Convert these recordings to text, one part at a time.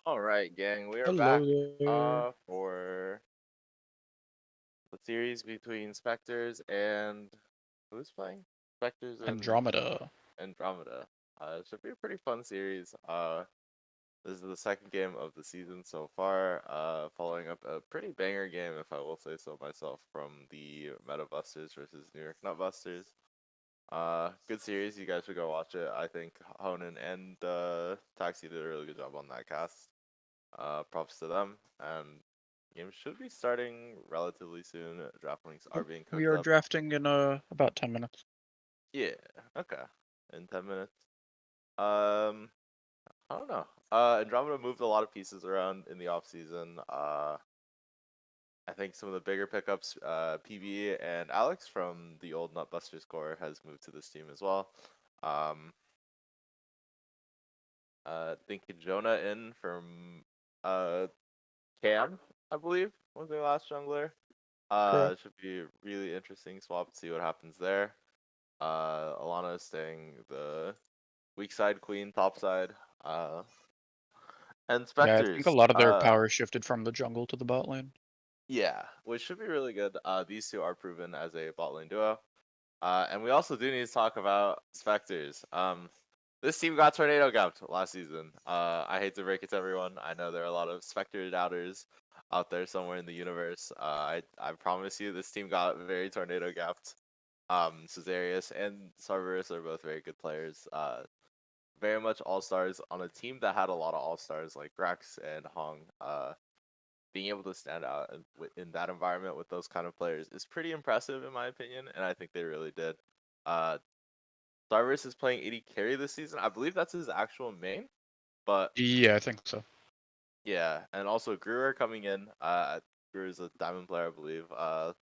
All right, gang, we are back Hello there. for the series between Spectres and who's playing? Spectres and Andromeda. Andromeda. It should be a pretty fun series. This is the second game of the season so far. Following up a pretty banger game, if I will say so myself, from the Meta Busters versus New York Nutbusters. Good series. You guys should go watch it. I think Honan and Taxi did a really good job on that cast. Props to them. And game should be starting relatively soon. Draft links are Yep, being we cooked are up. drafting in about 10 minutes. Yeah, okay. In 10 minutes. Um, I don't know. Andromeda moved a lot of pieces around in the off season. I think some of the bigger pickups, PB and Alex from the old Nutbusters core has moved to this team as well. Um, think Jonah in from Cam, I believe, was their last jungler. Correct. It should be a really interesting swap to see what happens there. Alana is staying the weak side queen, top side. Uh, and Yeah, I think a Spectres. lot of their power shifted from the jungle to the bot lane. Yeah, which should be really good. These two are proven as a bot lane duo. And we also do need to talk about Spectres. This team got tornado gapped last season. I hate to break it to everyone. I know there are a lot of Spectre doubters out there somewhere in the universe. I promise you, this team got very tornado gapped. Caesarius and Cerberus are both very good players. Very much all stars on a team that had a lot of all stars like Rex and Hong. Being able to stand out in that environment with those kind of players is pretty impressive in my opinion, and I think they really did. Uh, Cerberus is playing AD carry this season. I believe that's his actual main, but Yeah, I think so. yeah, and also Gruer coming in. Gruer is a diamond player, I believe.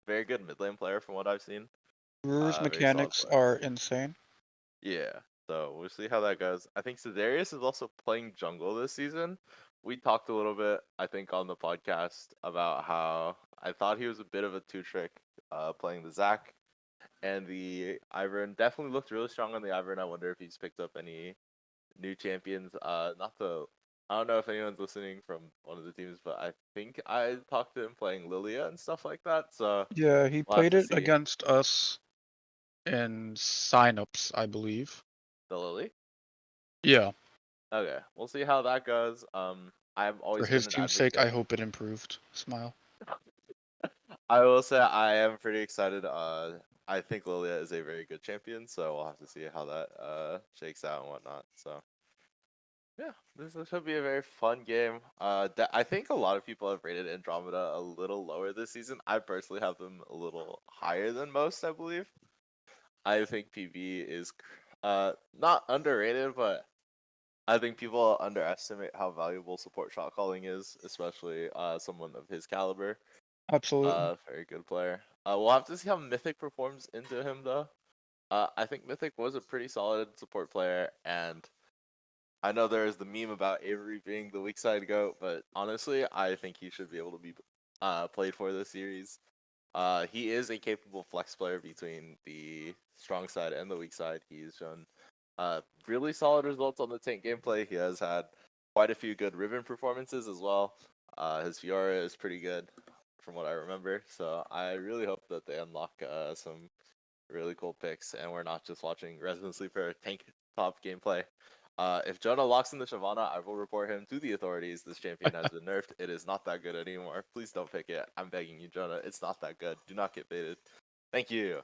Very good mid lane player from what I've seen. Brewer's Very solid mechanics player. are insane. Yeah, so we'll see how that goes. I think Cedarius is also playing jungle this season. We talked a little bit, I think, on the podcast about how I thought he was a bit of a two trick, playing the Zac and the Ivern. Definitely looked really strong on the Ivern. I wonder if he's picked up any new champions. Not the. I don't know if anyone's listening from one of the teams, but I think I talked to him playing Lilia and stuff like that. So Yeah, he we'll have played to it see against us in signups, I believe. the Lily. Yeah, Okay, we'll see how that goes. I've for always been his an team's sake, I advocate. hope it improved. Smile. I will say I am pretty excited. I think Lilia is a very good champion, so we'll have to see how that shakes out and whatnot. So yeah, this should be a very fun game. I think a lot of people have rated Andromeda a little lower this season. I personally have them a little higher than most. I believe. I think PB is not underrated, but I think people underestimate how valuable support shot calling is, especially someone of his caliber. Absolutely. Very good player. We'll have to see how Mythic performs into him though. I think Mythic was a pretty solid support player, and I know there is the meme about Avery being the weak side goat, but honestly, I think he should be able to be played for this series. He is a capable flex player between the strong side and the weak side. He's shown really solid results on the tank gameplay. He has had quite a few good Riven performances as well. His Fiora is pretty good from what I remember. So I really hope that they unlock some really cool picks and we're not just watching Resident Sleeper tank top gameplay. If Jonah locks in the Shyvana, I will report him to the authorities. This champion has been nerfed. It is not that good anymore. Please don't pick it. I'm begging you, Jonah. It's not that good. Do not get baited. Thank you.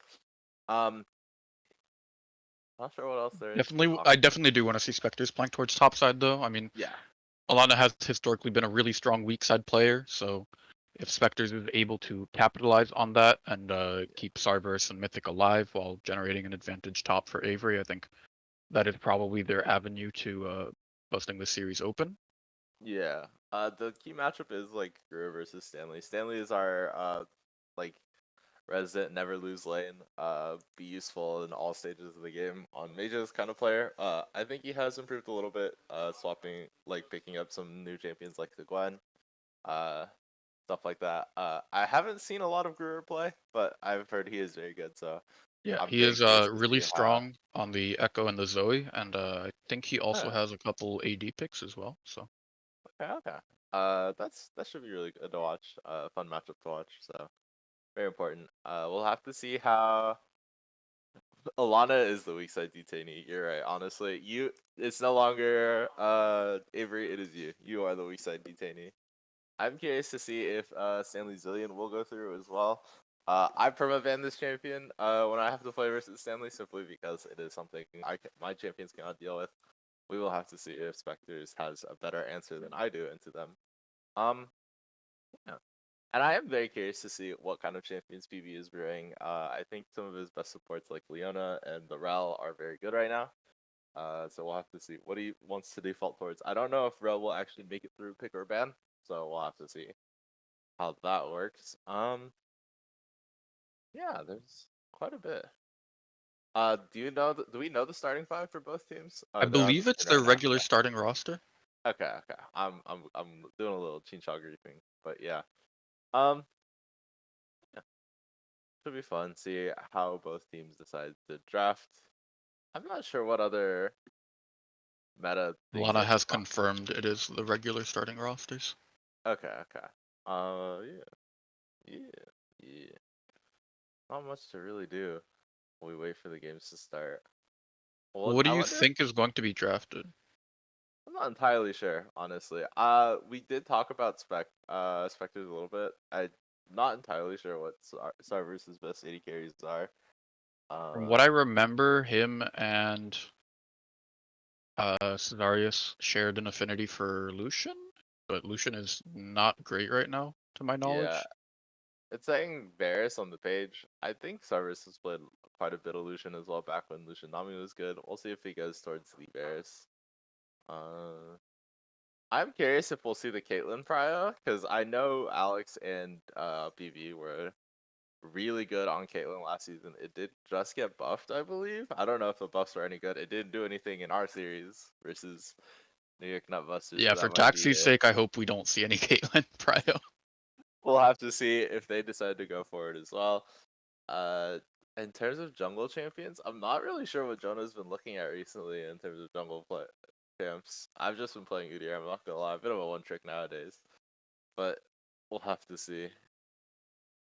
Um, not sure what else there is to Definitely, talk I about. definitely do want to see Spectres playing towards top side, though. I mean, Yeah, Alana has historically been a really strong weak side player, so if Spectres is able to capitalize on that and keep Cerberus and Mythic alive while generating an advantage top for Avery, I think that is probably their avenue to busting the series open. yeah. The key matchup is like Guru versus Stanley. Stanley is our like resident never lose lane, be useful in all stages of the game on mages kind of player. I think he has improved a little bit, swapping like picking up some new champions like the Gwen, uh, stuff like that. I haven't seen a lot of Gruer play, but I've heard he is very good. So Yeah, I'm he very is curious to really see how. strong on the Echo and the Zoe, and I think he also Uh, has a couple AD picks as well. So Okay. That should be really good to watch. Fun matchup to watch. So very important. We'll have to see how Alana is the weak side detainee. You're right. Honestly, it's no longer Avery. It is you. You are the weak side detainee. I'm curious to see if Stanley Zillion will go through as well. I permaban this champion when I have to play versus Stanley simply because it is something my champions cannot deal with. We will have to see if Spectres has a better answer than I do into them. Um, yeah. And I am very curious to see what kind of champions PB is brewing. I think some of his best supports like Leona and the Rel are very good right now. So we'll have to see what he wants to default towards. I don't know if Rel will actually make it through pick or ban, so we'll have to see how that works. Yeah, there's quite a bit. Do we know the starting five for both teams? I They're on the believe it's screen their right now. regular starting roster. Okay, okay. I'm doing a little chinchaggery thing, but yeah. Um, yeah, should be fun. See how both teams decide to draft. I'm not sure what other meta things Lana I can has talk. confirmed it is the regular starting rosters. Okay, okay. Yeah, yeah. Not much to really do. We wait for the games to start. Well, What do I you wonder. think is going to be drafted? I'm not entirely sure, honestly. We did talk about Spectres a little bit. I'm not entirely sure what Sarver's best AD carries are. From Uh, what I remember, him and Cesarius shared an affinity for Lucian, but Lucian is not great right now, to my yeah, knowledge. it's saying Varus on the page. I think Sarver's has played quite a bit of Lucian as well back when Lucian Nami was good. We'll see if he goes towards the Varus. Uh, I'm curious if we'll see the Caitlyn prio because I know Alex and PV were really good on Caitlyn last season. It did just get buffed, I believe. I don't know if the buffs were any good. It didn't do anything in our series versus New York Nutbusters, Yeah, so for that might be Taxi's it. sake, I hope we don't see any Caitlyn prio. We'll have to see if they decide to go for it as well. Uh, in terms of jungle champions, I'm not really sure what Jonah's been looking at recently in terms of jungle play champs. I've just been playing Udyr. I'm not gonna lie, a bit of a one trick nowadays, but we'll have to see.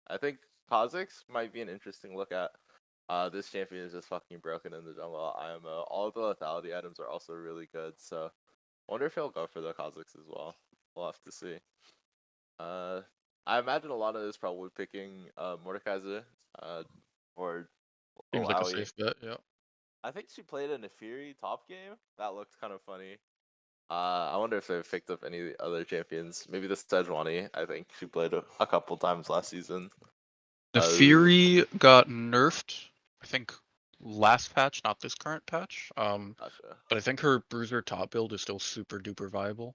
I think Kha'Zix might be an interesting look at. This champion is just fucking broken in the jungle IMO. All of the lethality items are also really good, so I wonder if he'll go for the Kha'Zix as well. We'll have to see. Uh, I imagine a lot of this probably picking Mordekaiser or Seems like a Alawi. safe bet, yeah. I think she played an Nefiri top game. That looked kind of funny. I wonder if they've picked up any other champions. Maybe the Sejuani. I think she played a couple times last season. The Fury got nerfed, I think, last patch, not this current patch. Gotcha. But I think her Bruiser top build is still super duper viable.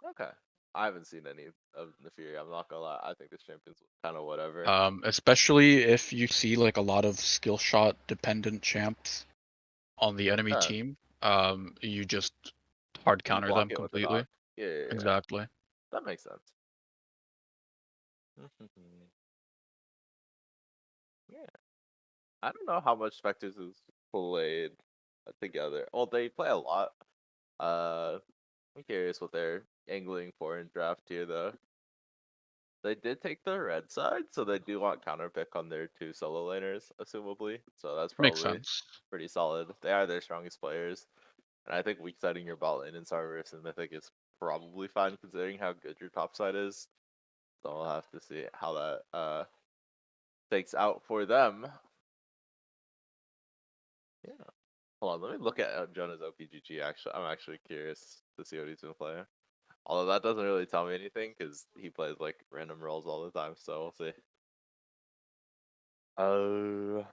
Okay. I haven't seen any of Nefiri. I'm not gonna lie. I think this champion's kind of whatever. Especially if you see like a lot of skill shot dependent champs on the enemy Huh. team, you just hard Just counter block them it with the doc. completely. Yeah, yeah, yeah. Exactly. That makes sense. Yeah. I don't know how much Spectres is played together. Well, they play a lot. Uh, I'm curious what they're angling for in draft here, though. They did take the red side, so they do want counter pick on their two solo laners, assumably. So that's Makes probably sense. pretty solid. They are their strongest players. And I think weak siding your bot lane in Cerberus and Mythic is probably fine considering how good your top side is. So we'll have to see how that takes out for them. Yeah. Hold on, let me look at Jonah's OPGG actually. I'm actually curious to see what he's been playing. Although that doesn't really tell me anything because he plays like random roles all the time, so we'll see. Uh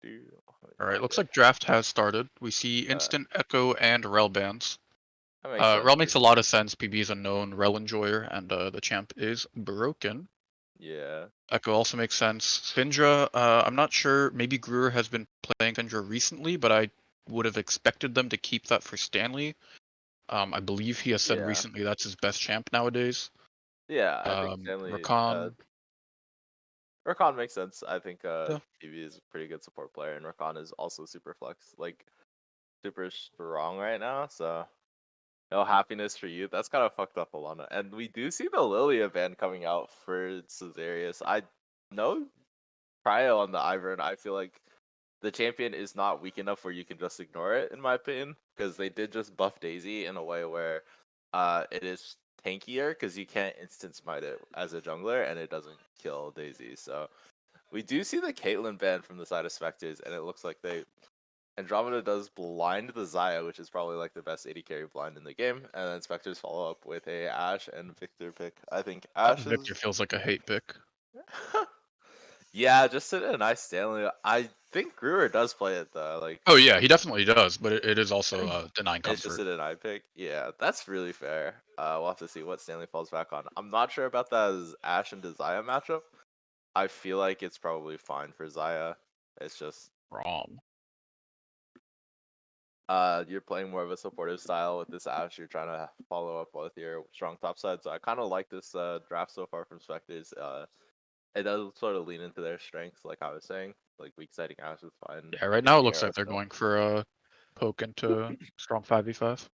let me All right, find looks it. like draft has started. We see Uh instant echo and rel bans. that makes sense. Rel makes a lot of sense. PB is a known rel enjoyer, and the champ is broken. Yeah. Echo also makes sense. Syndra, I'm not sure. Maybe Gruer has been playing Syndra recently, but I would have expected them to keep that for Stanley. I believe he has said Yeah. recently that's his best champ nowadays. Yeah, I think Stanley Rakan, Rakan makes sense. I think Yeah. PV is a pretty good support player, and Rakan is also super flex, like super strong right now. So no happiness for you. That's kind of fucked up, Alana. And we do see the Lilia ban coming out for Caesarius. I know Cryo on the Ivern. I feel like the champion is not weak enough where you can just ignore it, in my opinion, because they did just buff Daisy in a way where it is tankier because you can't instant smite it as a jungler and it doesn't kill Daisy. So we do see the Caitlyn ban from the side of Spectres, and it looks like they Andromeda does blind the Xayah, which is probably like the best AD carry blind in the game, and then Spectres follow up with a Ashe and Victor pick. I think That Ashe Victor is feels like a hate pick. yeah, just a nice Stanley. I think Brewer does play it though. Like Oh yeah, he definitely does, but it is also denying it's just comfort. an eye pick. Yeah, that's really fair. We'll have to see what Stanley falls back on. I'm not sure about that as Ashe and Xayah matchup. I feel like it's probably fine for Xayah. It's just Rom. you're playing more of a supportive style with this Ashe. You're trying to follow up with your strong top side. So I kind of like this draft so far from Spectres. It does sort of lean into their strengths, like I was saying. Like weak siding Ashe is fine. Yeah, right now it Using looks arrow like they're still. going for a poke into strong 5v5.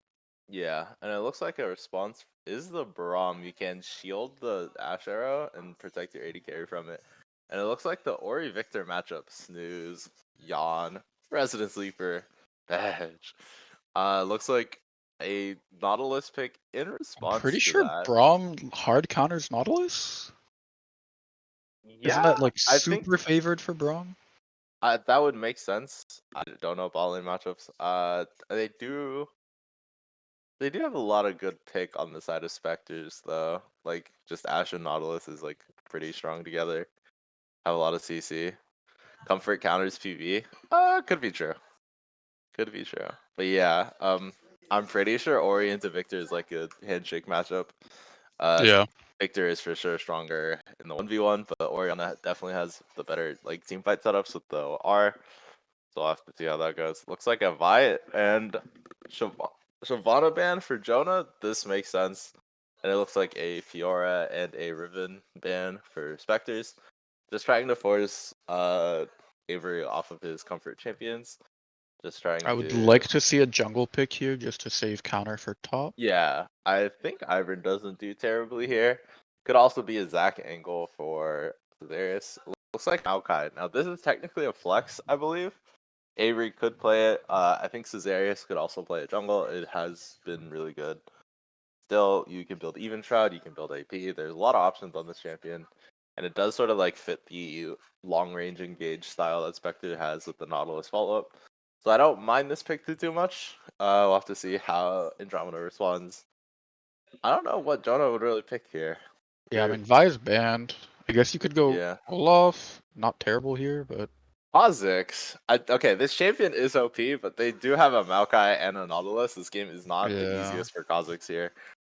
Yeah, and it looks like a response is the Braum. You can shield the Ash Arrow and protect your AD carry from it. And it looks like the Ori Victor matchup, snooze, yawn, Resident Sleeper, badge. Looks like a Nautilus pick in I'm response pretty to sure that. Braum hard counters Nautilus? Isn't Yeah, that like I think super favored for Braum? that would make sense. I don't know ball lane matchups. They do have a lot of good pick on the side of Spectres, though. Like, just Ashe and Nautilus is, like, pretty strong together. Have a lot of CC. Comfort counters PV. Could be true. Could be true. But yeah, I'm pretty sure Ori into Victor is, like, a handshake matchup. Uh, Yeah. Victor is for sure stronger in the 1v1, but Oriana definitely has the better, like, team fight setups with the R. So I'll have to see how that goes. Looks like a Viet and Shyvana ban for Jonah. This makes sense. And it looks like a Fiora and a Riven ban for Spectres. Just trying to force Avery off of his comfort champions. Just trying I would to like to see a jungle pick here just to save counter for top. yeah. I think Ivern doesn't do terribly here. Could also be a Zac angle for Caesarius. Looks like Maokai. Now this is technically a flex, I believe. Avery could play it. I think Caesarius could also play a jungle. It has been really good. Still, you can build Even Shroud, you can build AP. There's a lot of options on this champion. And it does sort of like fit the long range engage style that Spectre has with the Nautilus follow up. So I don't mind this pick too much. We'll have to see how Andromeda responds. I don't know what Jonah would really pick here. Yeah, I mean Vi's banned. I guess you could go Yeah. Olaf. Not terrible here, but Kha'Zix. Okay, this champion is OP, but they do have a Maokai and a Nautilus. This game is not the yeah. easiest for Kha'Zix here.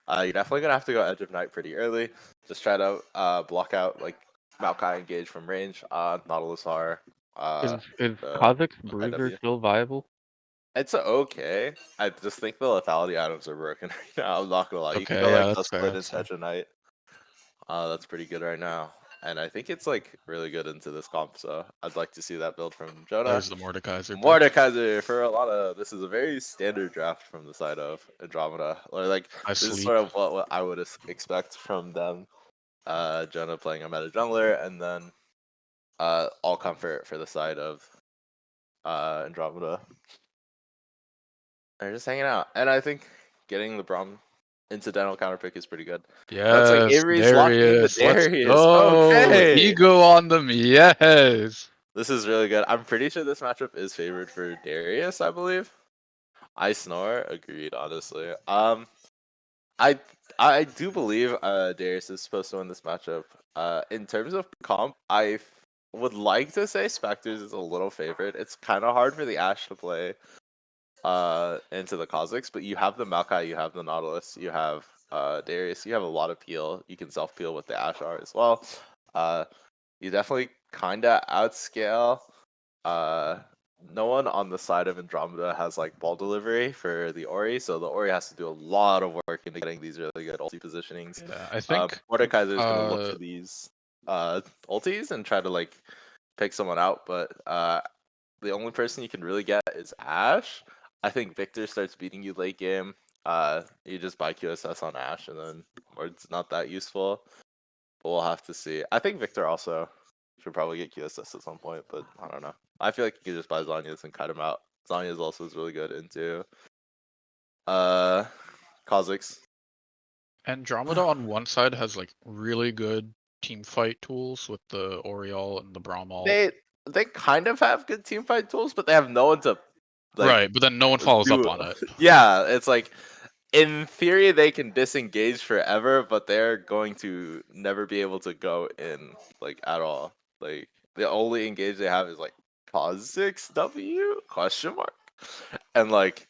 You're definitely gonna have to go Edge of Night pretty early. Just try to block out like Maokai engage from range. Nautilus are Is the Kha'Zix Bruiser IW. still viable? It's okay. I just think the lethality items are broken right now. I'm not gonna lie. You can go Okay, yeah, like that's Dust fair. Blade That's into fair. Edge of Night. That's pretty good right now. And I think it's like really good into this comp, so I'd like to see that build from Jonah. There's the Mordekaiser pick. Mordekaiser for a lot of this is a very standard draft from the side of Andromeda. Or like I this is sleep. sort of what I would expect from them. Jonah playing a meta jungler, and then all comfort for the side of Andromeda. They're just hanging out, and I think getting the Braum incidental counter pick is pretty good. It looks like Yes, Avery's locking in the Darius. Let's Darius. go. Okay. Ego on them. Yes. This is really good. I'm pretty sure this matchup is favored for Darius, I believe. I snore. Agreed, honestly. I I do believe Darius is supposed to win this matchup. In terms of comp, would like to say Spectres is a little favorite. It's kind of hard for the Ashe to play into the Kha'Zix, but you have the Maokai, you have the Nautilus, you have Darius, you have a lot of peel. You can self peel with the Ashe R as well. Uh, you definitely kind of outscale. Uh, no one on the side of Andromeda has like ball delivery for the Ori, so the Ori has to do a lot of work into getting these really good ulti positionings. Yeah, I think Mordekaiser is gonna look uh for these. ultis and try to like pick someone out, but the only person you can really get is Ashe. I think Victor starts beating you late game. You just buy QSS on Ashe, and then or it's not that useful. But we'll have to see. I think Victor also should probably get QSS at some point, but I don't know. I feel like you could just buy Zhonya's and cut him out. Zhonya's also is really good into Kha'Zix. Andromeda on one side has like really good team fight tools with the Oriole and the Braum. They kind of have good team fight tools, but they have no one to like Right, but then no one follows up do. on it. Yeah, it's like in theory they can disengage forever, but they're going to never be able to go in like at all. Like the only engage they have is like Kha'Zix W question mark, and like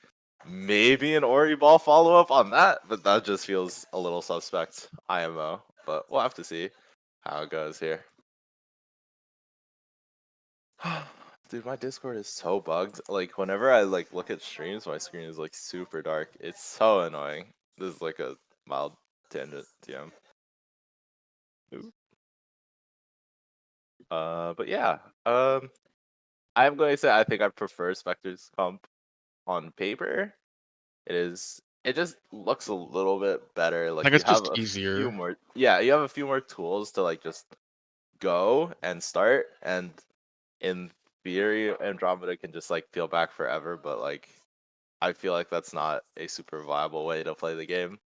maybe an Ori ball follow up on that, but that just feels a little suspect. IMO, but we'll have to see how it goes here. Dude, my Discord is so bugged. Like whenever I like look at streams, my screen is like super dark. It's so annoying. This is like a mild tangent, TM. Ooh. But yeah. I'm going to say I think I prefer Spectres comp on paper. It just looks a little bit better. I Like think you it's have just a few easier. more you have a few more tools to like just go and start, and in theory Andromeda can just like peel back forever, but like I feel like that's not a super viable way to play the game.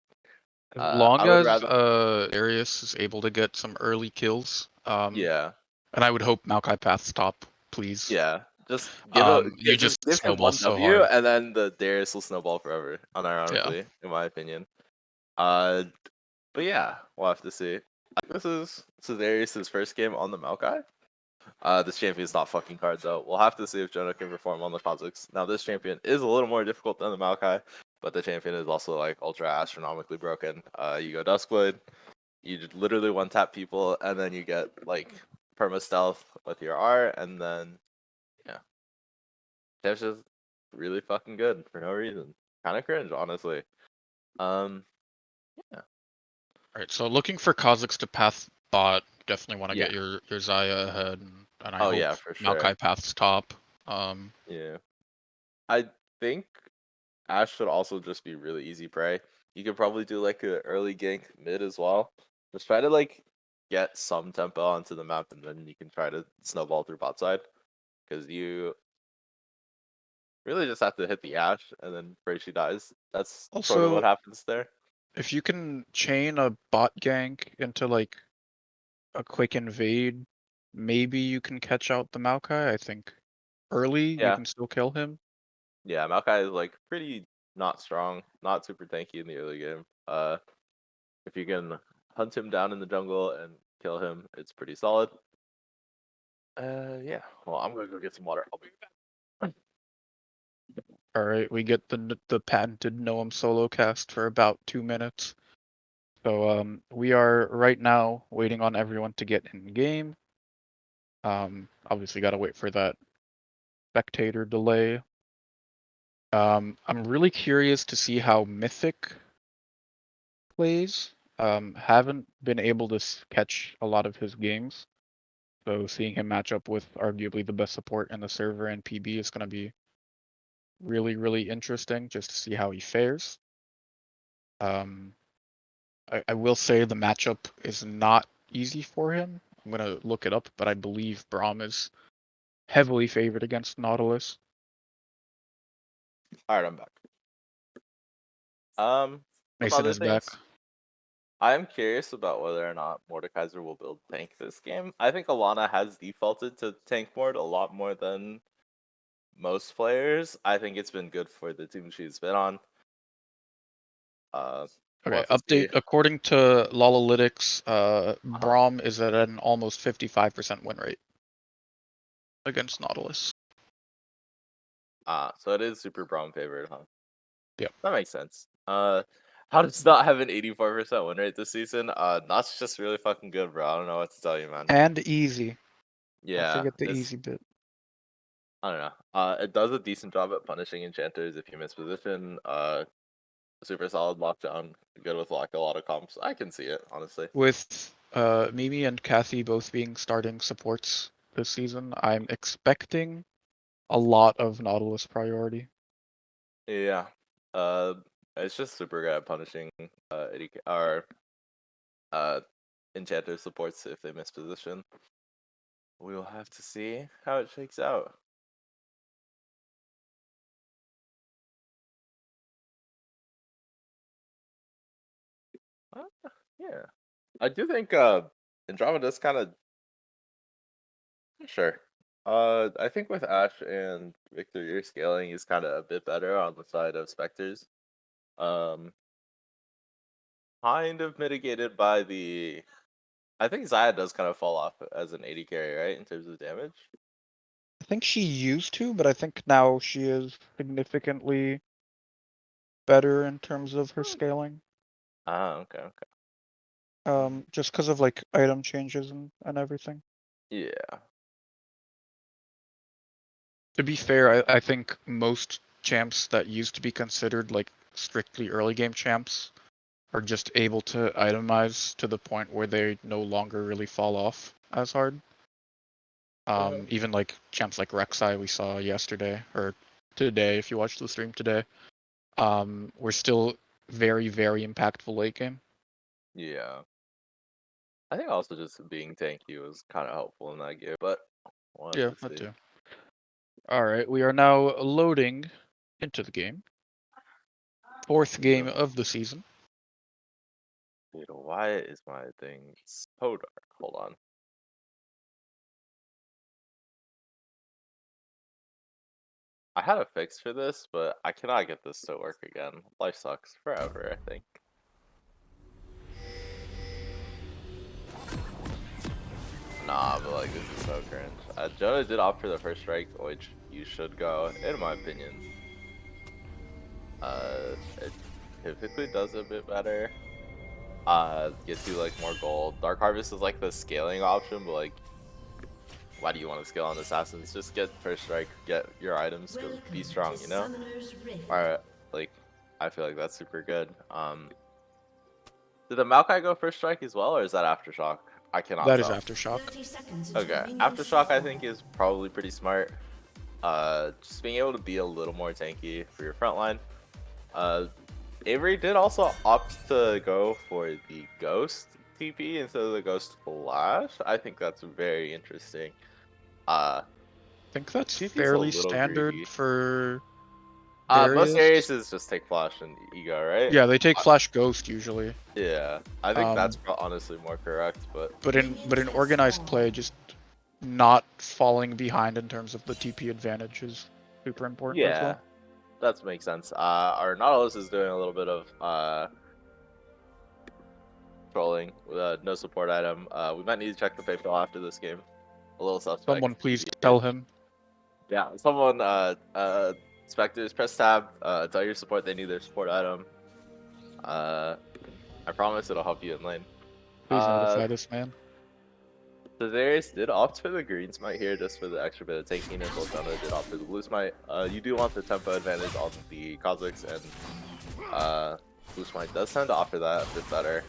As long I would as rather, Darius is able to get some early kills, yeah, and I would hope Maokai Path's top, please. yeah. Just give it, You just just give him snowball one so W, hard. and then the Darius will snowball forever. Yeah. Unironically, in my opinion. Uh, but yeah, we'll have to see. This is Darius's first game on the Maokai. This champion's not fucking hard though. We'll have to see if Jonah can perform on the Kha'Zix. Now this champion is a little more difficult than the Maokai, but the champion is also like ultra astronomically broken. You go Duskblade, you just literally one tap people, and then you get like perma stealth with your R, and then yeah, that's just really fucking good for no reason. Kind of cringe, honestly. Um, yeah, Alright, so looking for Kha'Zix to path bot. Definitely want to yeah. get your Xayah ahead, and I Oh hope yeah, for sure. Maokai path's top. Um, Yeah, I think Ash should also just be really easy prey. You could probably do like an early gank mid as well. Just try to like get some tempo onto the map, and then you can try to snowball through bot side. Because you really just have to hit the Ash and then pray she dies. That's sort of what Also, happens there. if you can chain a bot gank into like a quick invade, maybe you can catch out the Maokai. I think early you Yeah, can still kill him. yeah. Maokai is like pretty not strong, not super tanky in the early game. If you can hunt him down in the jungle and kill him, it's pretty solid. Yeah. Well, I'm gonna go get some water. I'll be back. All right, we get the patented Noam solo cast for about 2 minutes. So we are right now waiting on everyone to get in game. Obviously got to wait for that spectator delay. I'm really curious to see how Mythic plays. Haven't been able to catch a lot of his games, so seeing him match up with arguably the best support in the server and PB is going to be really, really interesting just to see how he fares. I will say the matchup is not easy for him. I'm going to look it up, but I believe Braum is heavily favored against Nautilus. All right, I'm back. Some Mason other is back. things. I am curious about whether or not Mordekaiser will build tank this game. I think Alana has defaulted to tank mode a lot more than most players. I think it's been good for the team she's been on. We'll Okay, have to see. update. According to Lolalytics, Braum is at an almost 55% win rate against Nautilus. So it is super Braum favored, huh? Yep. That makes sense. How does not have an 84% win rate this season? Not's just really fucking good, bro. I don't know what to tell you, man. And easy. Don't Yeah, forget the it's easy bit. I don't know. It does a decent job at punishing enchanters if you miss position. Super solid lockdown. Good with like a lot of comps. I can see it, honestly. With Mimi and Kathy both being starting supports this season, I'm expecting a lot of Nautilus priority. Yeah. Uh, it's just super good at punishing or uh enchanter supports if they miss position. We will have to see how it shakes out. Yeah, I do think Andromeda's kind of sure. I think with Ash and Victor, your scaling is kind of a bit better on the side of Spectres. Um, kind of mitigated by the. I think Zaya does kind of fall off as an 80 carry, right, in terms of damage. I think she used to, but I think now she is significantly better in terms of her scaling. Ah, okay, okay. Just because of like item changes and everything. Yeah. To be fair, I think most champs that used to be considered like strictly early game champs are just able to itemize to the point where they no longer really fall off as hard. Even like champs like Rek'Sai we saw yesterday or today, if you watched the stream today, were still very, very impactful late game. Yeah. I think also just being tanky was kind of helpful in that game, but we'll have Yeah, to that see. too. All right, we are now loading into the game. Fourth game Beautiful. of the season. Dude, why is my thing so dark? Hold on. I had a fix for this, but I cannot get this to work again. Life sucks forever, I think. Nah, but like this is so cringe. Jonah did opt for the first strike, which you should go, in my opinion. It typically does a bit better. Gets you like more gold. Dark Harvest is like the scaling option, but like, why do you want to scale on assassins? Just get first strike, get your items, go be strong, you know? Or like, I feel like that's super good. Did the Maokai go first strike as well, or is that aftershock? I cannot That is tell. Aftershock. Okay, aftershock I think is probably pretty smart. Just being able to be a little more tanky for your front line. Uh, Avery did also opt to go for the Ghost TP instead of the Ghost Flash. I think that's very interesting. Uh, I think that's TP is a fairly little standard greedy. for Most Darius. Ariuses just take Flash and Ego, right? Yeah, they take Flash Ghost usually. Yeah, I think that's Um, honestly more correct, but but in organized play, just not falling behind in terms of the TP advantage is super important as yeah, well. that makes sense. Our Nautilus is doing a little bit of trolling with no support item. We might need to check the PayPal after this game. A little suspect. Someone please TBH. tell him. Yeah, someone Spectres, press tab, tell your support they need their support item. I promise it'll help you in lane. Please Uh notify this man. Darius did opt for the green smite here just for the extra bit of tankiness, while Jonah did opt for the blue smite. You do want the tempo advantage on the Kha'Zix, and blue smite does tend to offer that a bit better.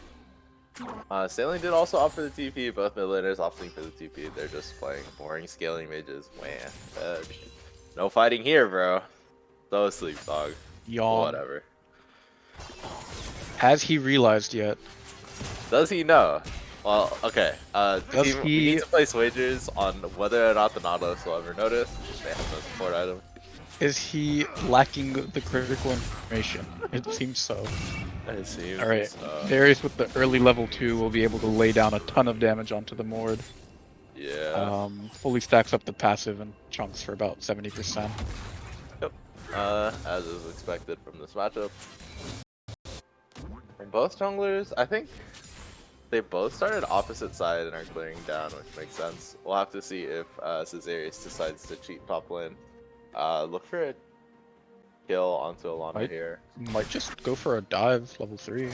Sailing did also opt for the TP, both mid laners opting for the TP. They're just playing boring scaling mages. Man, no fighting here, bro. So asleep, dog. Yawn. Whatever. Has he realized yet? Does he know? Well, okay. Does Team, we need he? to place wagers on whether or not the Nautilus will ever notice if they have no support item. Is he lacking the critical information? It seems so. It seems Alright, so. Darius with the early level 2 will be able to lay down a ton of damage onto the Mord. Yeah. Fully stacks up the passive and chunks for about 70%. Yep. As is expected from this matchup. And both junglers, I think they both started opposite side and are clearing down, which makes sense. We'll have to see if Caesarius decides to cheat top lane. Look for a kill onto Alana Might here. might just go for a dive, level 3.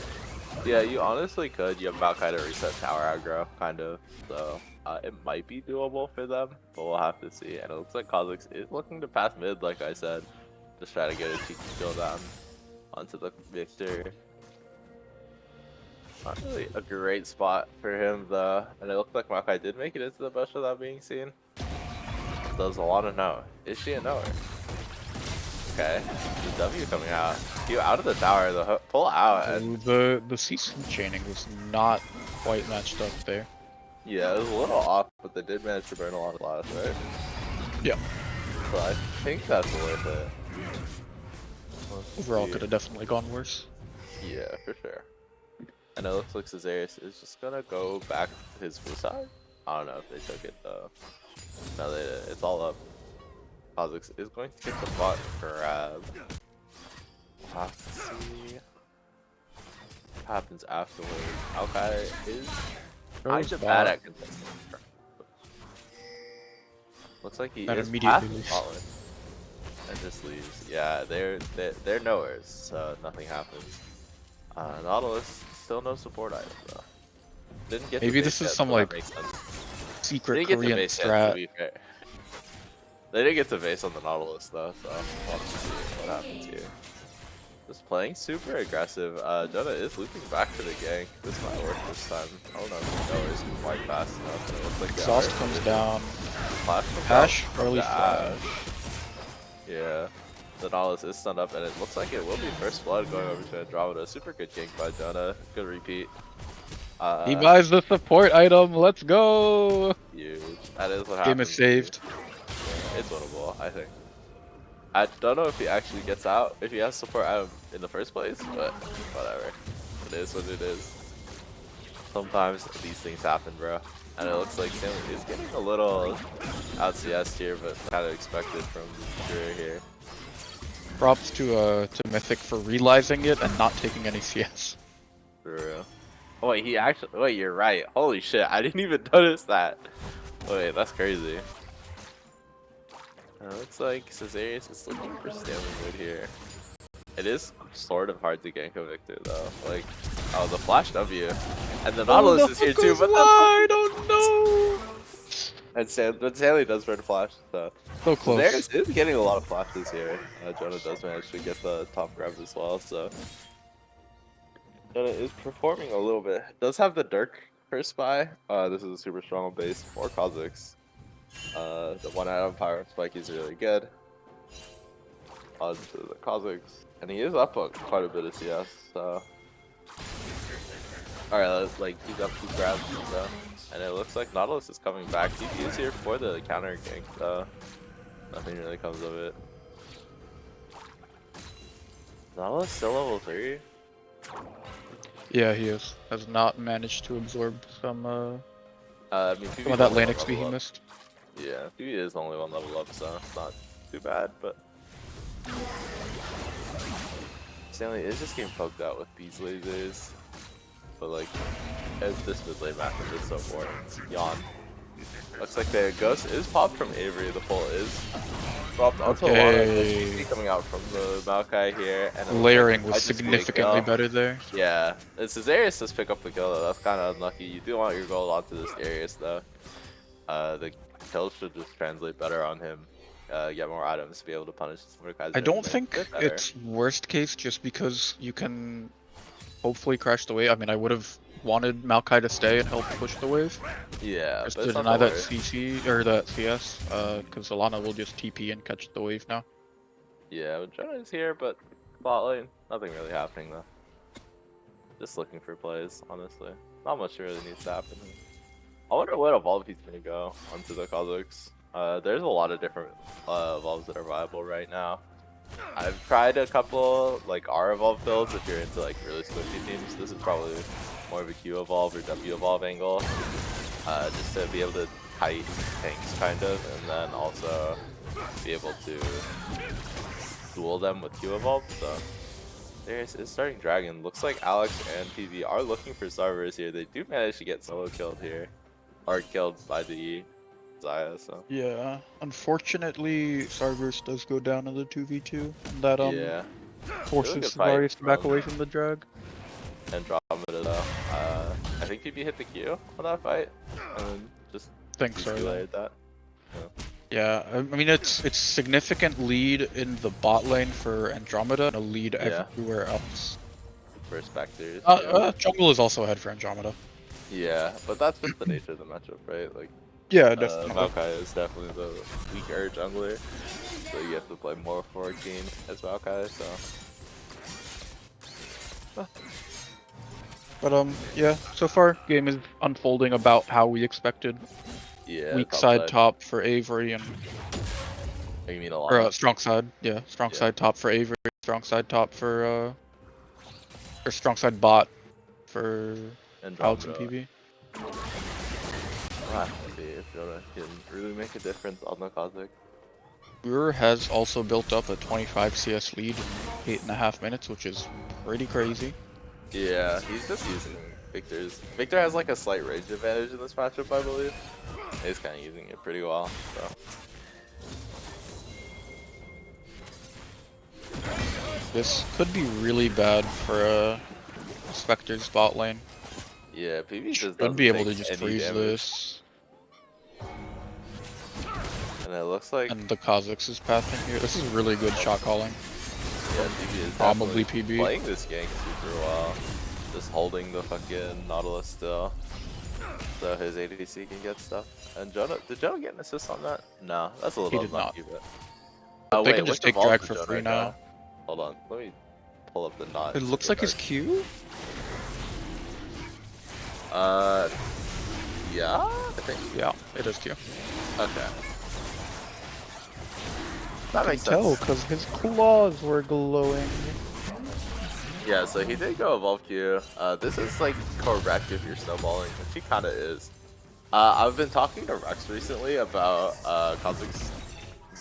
Yeah, you honestly could. You have Maokai to reset tower aggro, kind of. So it might be doable for them, but we'll have to see. And it looks like Kha'Zix is looking to pass mid, like I said. Just try to get a cheeky kill down onto the Victor. Not really a great spot for him though, and it looked like Makai did make it into the bush without being seen. Does a lot of know. Is she a knower? Okay, the W coming out. You out of the tower, the pull out. And Ooh, the CC chaining was not quite matched up there. yeah, it was a little off, but they did manage to burn a lot of lives, right? Yeah. So I think that's worth it. Overall, could have definitely gone worse. Yeah, for sure. And it looks like Caesarius is just gonna go back to his blue side. I don't know if they took it though. No, they did. It's all up. Kha'Zix is going to get the bot grab. We'll have to see what happens afterwards. Maokai is kind of bad at contesting. Looks like he is past the bottom and just leaves. Yeah, they're nowhere, so nothing happens. Nautilus still no support item though. Didn't get maybe this is some like secret Korean strat. They didn't get to base on the Nautilus though, so we'll have to see what happens here. Just playing super aggressive. Jonah is looping back to the gank. This might work this time. I don't know if the goer is quite fast enough. It looks like Exhaust comes down. Flash early flash. Yeah. The Nautilus is stunned up, and it looks like it will be first blood going over to Andromeda. Super good gank by Jonah. Good repeat. He buys the support item. Let's go. Huge. That is what happens. Game is saved. It's winnable, I think. I don't know if he actually gets out, if he has support out in the first place, but whatever. It is what it is. Sometimes these things happen, bro. And it looks like Stanley is getting a little out CS here, but kind of expected from Drew here. Props to Mythic for realizing it and not taking any CS. For real. Oh wait, wait, you're right. Holy shit, I didn't even notice that. Wait, that's crazy. Looks like Caesarius is looking for Stanley Wood here. It is sort of hard to gank a Victor though. Like, oh, the flash W, and the Nautilus is here too. But I don't know. And Stanley does burn flash, so close. Caesarius is getting a lot of flashes here. Jonah does manage to get the top grab as well, so Jonah is performing a little bit. Does have the Dirk first buy. This is a super strong base for Kha'Zix. The one item power spike is really good. Onto the Kha'Zix, and he is up quite a bit of CS. So, all right, let's he's up 2 grabs, so. And it looks like Nautilus is coming back. DP is here for the counter gank, so nothing really comes of it. Nautilus still level 3. Yeah, he is. Has not managed to absorb some I mean, some of that lane XP he missed. Yeah, PV is the only one level up, so it's not too bad, but Stanley is just getting poked out with these lasers. But like, this mid lane matchup is so boring. Yawn. Looks like the ghost is popped from Avery. The pull is dropped onto Lana. Coming out from the Maokai here, and layering was significantly better there. Yeah, and Caesarius does pick up the kill though. That's kind of unlucky. You do want your gold onto this Darius though. The kills should just translate better on him. Get more items to be able to punish this Mordekaiser. I don't think it's worst case just because you can hopefully crash the wave. I mean, I would have wanted Maokai to stay and help push the wave. Yeah, just to deny that CC or that CS, because Alana will just TP and catch the wave now. Yeah, Jonah is here, but bot lane, nothing really happening though. Just looking for plays, honestly. Not much really needs to happen. I wonder what evolve he's gonna go onto the Kha'Zix. There's a lot of different evolves that are viable right now. I've tried a couple like R evolve builds if you're into like really swifty teams. This is probably more of a Q evolve or W evolve angle, just to be able to kite tanks kind of, and then also be able to duel them with Q evolve. So there's starting dragon. Looks like Alex and PV are looking for Sarvers here. They do manage to get solo killed here, or killed by the Zaya. So yeah, unfortunately, Sarvers does go down in the 2v2. That yeah, forces Darius to back away from the drag. Andromeda though. I think PV hit the Q on that fight, and just think so. That. Yeah, I mean it's significant lead in the bot lane for Andromeda and a lead everywhere else. for Spectres. You know? Jungle is also ahead for Andromeda. Yeah, but that's just the nature of the matchup, right? Like, Yeah, definitely. Maokai is definitely the weaker jungler, so you have to play more for King as Maokai. So, But yeah, so far game is unfolding about how we expected. yeah, Weak top side side. top for Avery and Oh, you mean or Alana? strong side, yeah, strong Yeah. side top for Avery, strong side top for or strong side bot for Alex and Andromeda. PB. We'll have to see if Jonah can really make a difference on the Cosmic. Brewer has also built up a 25 CS lead in 8.5 minutes, which is pretty crazy. Yeah, he's just using Victor's. Victor has like a slight range advantage in this matchup, I believe. He's kind of using it pretty well. So. This could be really bad for Spectres bot lane. Yeah, PB just Should doesn't be able take to just any freeze damage. this. And it looks like And the Kha'Zix is pathing here. This is really good shot calling. yeah, PB is Probably definitely PB. playing this gank super well. Just holding the fucking Nautilus still. So his ADC can get stuff. And Jonah, did Jonah get an assist on that? No, that's a little He did not. unlucky, but. But they Wait, can just what's the take vault drag that for Jonah free got? now. Hold on, let me pull up the not. It looks super like his dark. Q. Yeah, I think. Yeah, it is Q. Okay. That I makes can tell sense. because his claws were glowing. Yeah, so he did go evolve Q. This is like correct if you're snowballing, which he kind of is. I've been talking to Rex recently about Kha'Zix's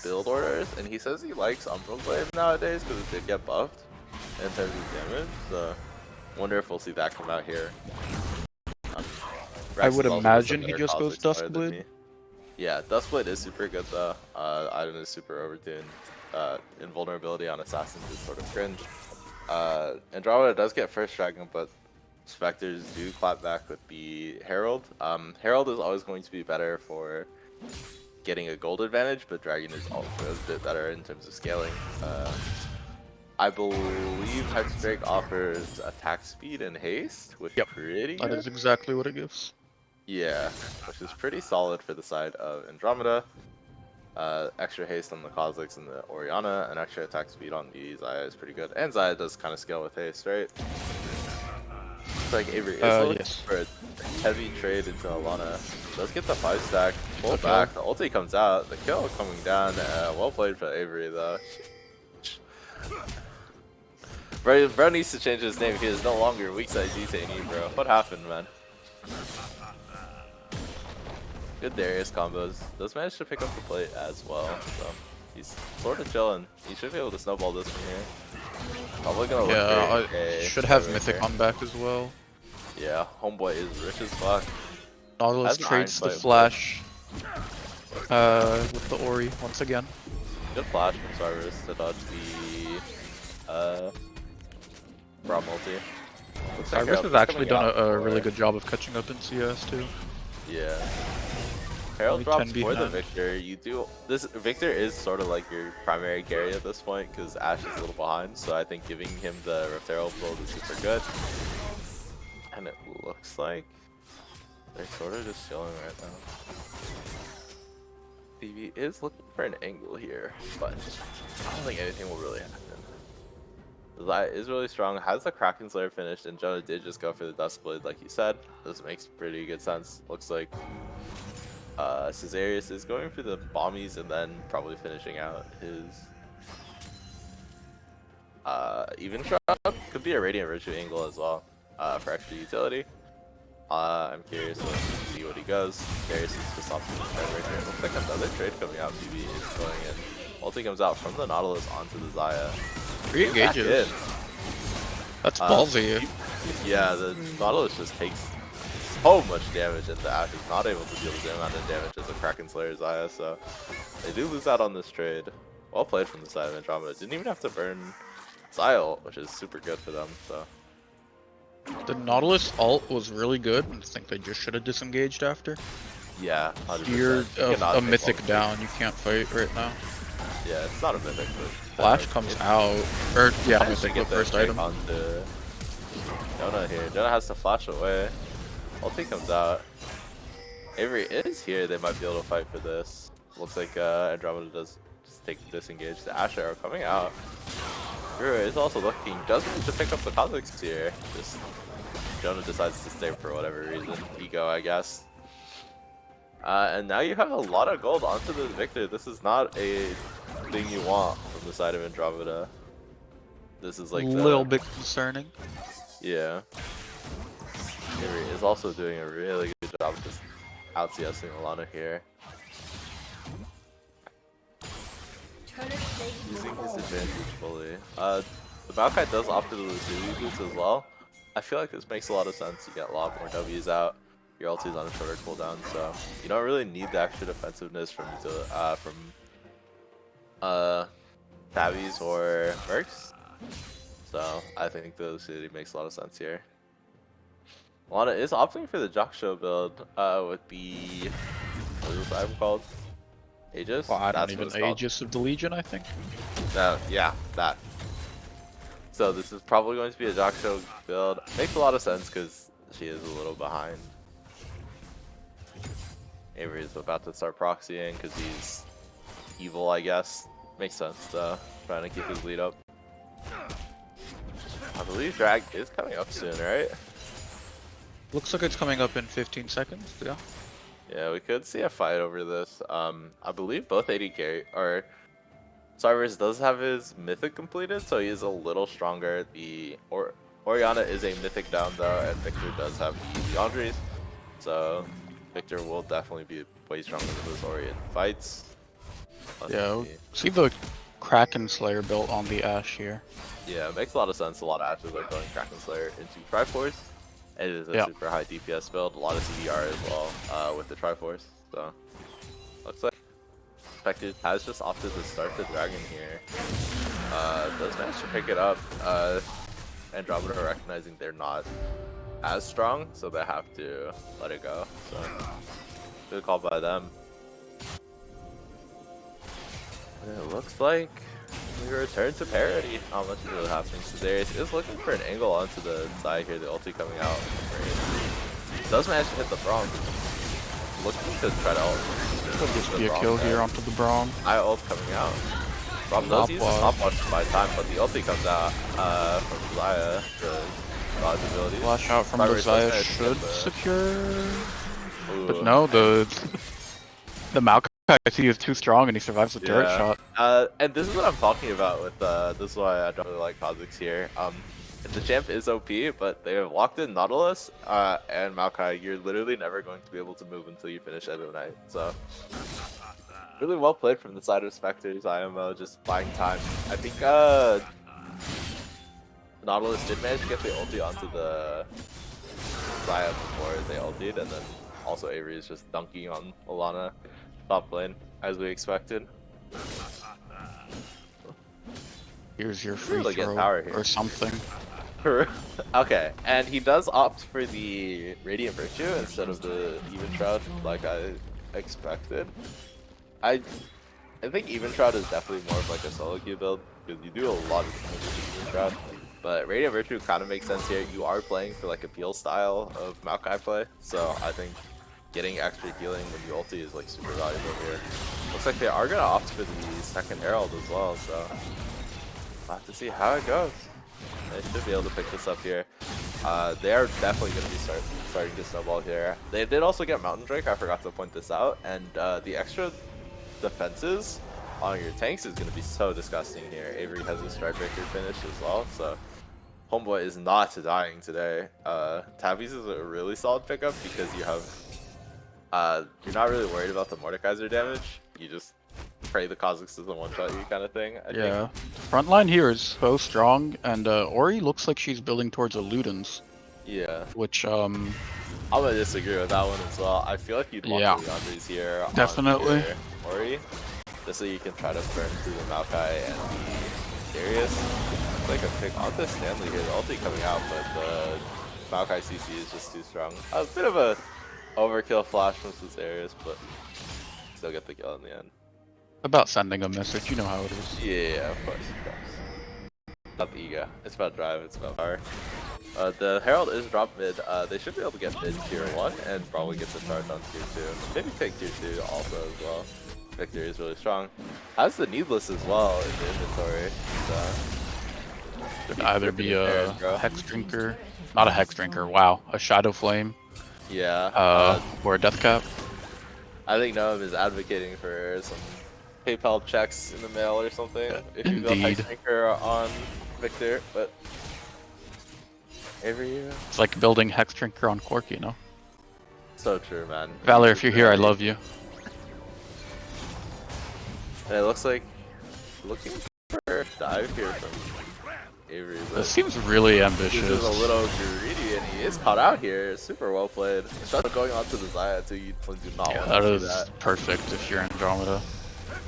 build orders, and he says he likes Umbral Glaive nowadays because it did get buffed in terms of damage. So, wonder if we'll see that come out here. I Rex would is also just a imagine he better just goes Kha'Zix player than Duskblade. me. Yeah, Duskblade is super good though. Item is super overtuned. Invulnerability on Assassins is sort of cringe. Andromeda does get first dragon, but Spectres do clap back with the Herald. Herald is always going to be better for getting a gold advantage, but Dragon is also a bit better in terms of scaling. I believe Hexdrake offers attack speed and haste, which is Yep, pretty that good. is exactly what it gives. Yeah, which is pretty solid for the side of Andromeda. Extra haste on the Kha'Zix and the Orianna, and extra attack speed on the Xayah is pretty good. And Xayah does kind of scale with haste, right? It's like Avery is looking Yes. for a heavy trade into Alana. Does get the 5 stack, pull Okay. back, the ulti comes out, the kill coming down. Well played for Avery though. Bro needs to change his name. He is no longer weak side detainee, bro. What happened, man? Good Darius combos. Does manage to pick up the plate as well, so he's sort of chilling. He should be able to snowball this from here. Probably gonna look Yeah, for I a should have server Mythic here. on back as well. Yeah, homeboy is rich as fuck. Nautilus Has an trades the Iron Sight, flash with the Ori once again. Good flash from Cyrus to dodge the Braum ulti. Looks like Cyrus Herald has is actually coming done out a really for- good job of catching up in CS too. Yeah. Herald Only drops 10 for the behind. Victor. You do this. Victor is sort of like your primary carry at this point because Ashe is a little behind. So I think giving him the referral build is super good. And it looks like they're sort of just chilling right now. BB is looking for an angle here, but I don't think anything will really happen. Xayah is really strong, has the Kraken Slayer finished, and Jonah did just go for the Duskblade like you said. This makes pretty good sense. Looks like Caesarius is going for the bombies and then probably finishing out his even shot. Could be a Radiant Virtue angle as well for extra utility. I'm curious to see what he goes. Darius is just off the trade right here. Looks like another trade coming out. BB is going in. Ulti comes out from the Nautilus onto the Xayah. 3 engages. That's ballsy. Yeah, the Nautilus just takes so much damage, and the Ashe is not able to deal the same amount of damage as the Kraken Slayer Xayah, so they do lose out on this trade. Well played from the side of Andromeda. Didn't even have to burn Xayah, which is super good for them. So The Nautilus ult was really good. I think they just should have disengaged after. yeah, 100%. You're You cannot a take mythic all the down. You can't fight right now. Yeah, it's not a mythic, but Flash comes out. Or yeah, managed to mythic get with the first drake item. onto Jonah here. Jonah has to flash away. Ulti comes out. Avery is here. They might be able to fight for this. Looks like Andromeda does just take the disengage. The Asher are coming out. Guru is also looking. Does manage to pick up the Kha'Zix here. Just Jonah decides to stay for whatever reason. Ego, I guess. And now you have a lot of gold onto the Victor. This is not a thing you want from the side of Andromeda. This is like a little bit concerning. Yeah. Avery is also doing a really good job of just out-CSing Alana here. Using his advantage fully. The Maokai does opt for the Lucidity boots as well. I feel like this makes a lot of sense. You get a lot more W's out. Your ulti's on a shorter cooldown, so you don't really need the extra defensiveness from Tabbies or Mercs. So I think the Lucidity makes a lot of sense here. Alana is opting for the Jaksho build with the what is this item called? Aegis? Well, I don't That's even what it's called. Aegis of the Legion, I think. Yeah, that. So this is probably going to be a Jaksho build. Makes a lot of sense because she is a little behind. Avery is about to start proxying because he's evil, I guess. Makes sense though. Trying to keep his lead up. I believe drag is coming up soon, right? Looks like it's coming up in 15 seconds, yeah. Yeah, we could see a fight over this. I believe both AD or Cyrus does have his mythic completed, so he is a little stronger. Orianna is a mythic down though, and Victor does have the Yandries, so Victor will definitely be way stronger than those Ori in fights. Yeah, see the Kraken Slayer built on the Ashe here. Yeah, it makes a lot of sense. A lot of Ashes are going Kraken Slayer into Triforce. It is a super high DPS build, a lot of CDR as well with the Triforce. So looks like Spectres has just opted to start the Dragon here. Does manage to pick it up. Andromeda recognizing they're not as strong, so they have to let it go. So good call by them. And it looks like we return to parity. Not much is really happening. So Darius is looking for an angle onto the side here. The ulti coming out. Does manage to hit the Braum. Looking to try to ult. Could just be a kill here onto the Braum. I ult coming out. Braum does use the stopwatch to buy time, but the ulti comes out from Zaya to dodge abilities. Flash out from the Zaya should secure. But no, the Maokai I see is too strong and he survives the turret shot. And this is what I'm talking about with this is why I don't really like Kha'Zix here. The champ is OP, but they have locked in Nautilus and Maokai. You're literally never going to be able to move until you finish Shadow Knight. So really well played from the side of Spectres. IMO just buying time. I think Nautilus did manage to get the ulti onto the Zaya before they ultied, and then also Avery is just dunking on Alana top lane as we expected. Here's your free throw or something. Okay, and he does opt for the Radiant Virtue instead of the Even Shroud like I expected. I think Even Shroud is definitely more of like a solo queue build because you do a lot of damage with Even Shroud. But Radiant Virtue kind of makes sense here. You are playing for like a peel style of Maokai play, so I think getting extra healing when you ulti is like super valuable here. Looks like they are gonna opt for the second Herald as well, so we'll have to see how it goes. They should be able to pick this up here. They are definitely gonna be starting to snowball here. They did also get Mountain Drake, I forgot to point this out, and the extra defenses on your tanks is gonna be so disgusting here. Avery has a Strikebreaker finish as well, so Homeboy is not dying today. Tabbies is a really solid pickup because you have you're not really worried about the Mordekaiser damage. You just pray the Kha'Zix doesn't one-shot you kind of thing, I think. Frontline here is so strong, and Ori looks like she's building towards a Ludens. Yeah. Which, I'm gonna disagree with that one as well. I feel like you'd want the Leandries here definitely. on Ori, just so you can try to burn through the Maokai and the Darius. It's like a pick onto Stanley here, the ulti coming out, but the Maokai CC is just too strong. A bit of a overkill flash from Darius, but still get the kill in the end. About sending a message, you know how it is. Yeah, of course. Not the ego. It's about drive, it's about power. The Herald is dropped mid. They should be able to get mid tier 1 and probably get the charge on tier 2. Maybe take tier 2 also as well. Victory is really strong. Has the Needless as well in the inventory. So Could either be a Hex Drinker, not a Hex Drinker, wow, a Shadow Flame, yeah. or a Death Cap. I think Noam is advocating for some PayPal checks in the mail or something if you build Hex Drinker on Victor, but every year. It's like building Hex Drinker on Cork, you know? So true, man. Valor, if you're here, I love you. And it looks like looking for a dive here from Avery. This seems really ambitious. This is a little greedy, and he is caught out here. Super well played. Shot going on to the Zaya too. You do not want that to is see that. perfect if you're Andromeda.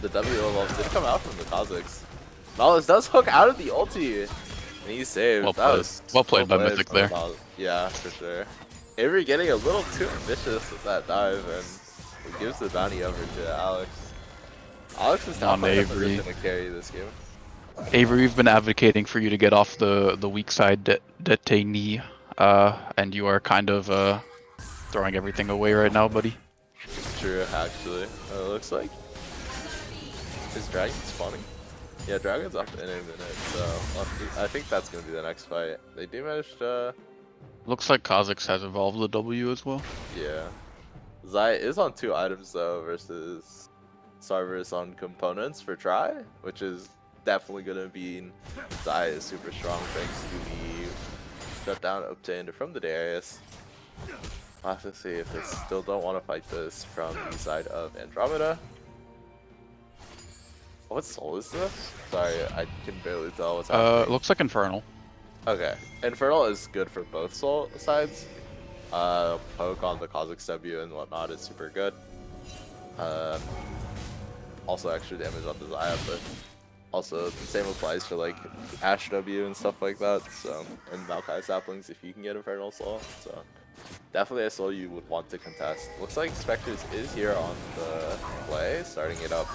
The W level did come out from the Kazakhs. Knowledge does hook out of the ulti, and he's saved. Well played by Mythic there. Yeah, for sure. Avery getting a little too ambitious with that dive, and it gives the bounty over to Alex. Alex is not in a position to carry this game. Avery, we've been advocating for you to get off the weak side detainee, and you are kind of throwing everything away right now, buddy. True, actually. It looks like is Dragon spawning? Yeah, Dragon's up in a minute, so I think that's gonna be the next fight. They do manage to. Looks like Kazakhs has evolved the W as well. Yeah, Zai is on 2 items though versus Sarver's on components for try, which is definitely gonna be. Zai is super strong thanks to the shutdown obtained from the Darius. I'll have to see if they still don't want to fight this from the side of Andromeda. What soul is this? Sorry, I can barely tell what's happening. It looks like Infernal. Okay, Infernal is good for both soul sides. Poke on the Kazakh W and whatnot is super good. Also extra damage on the Zaya, but also the same applies for like Ash W and stuff like that. So, and Maokai saplings if you can get Infernal Soul. So definitely a soul you would want to contest. Looks like Spectres is here on the play, starting it up.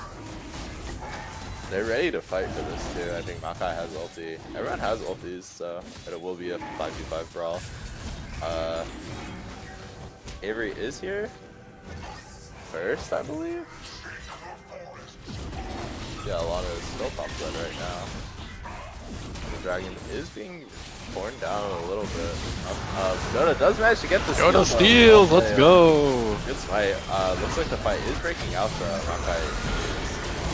They're ready to fight for this too. I think Maokai has ulti. Everyone has ultis, so it will be a 5v5 brawl. Avery is here first, I believe. Yeah, Alana is still top gun right now. The dragon is being torn down a little bit. Yoda does manage to get the steal. Yoda steals, let's go! Good fight. Looks like the fight is breaking out though. Maokai is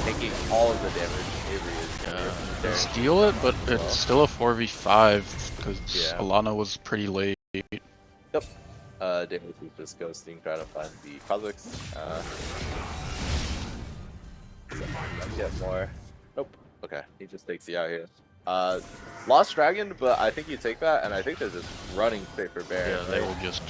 taking all of the damage. Avery is they steal it, but it's still a 4v5 because Alana was pretty late. Yep. David is just ghosting, trying to find the Kazakhs. Get more. Nope. Okay, he just takes the out here. Lost Dragon, but I think you take that, and I think they're just running straight for Baron. Yeah, they will just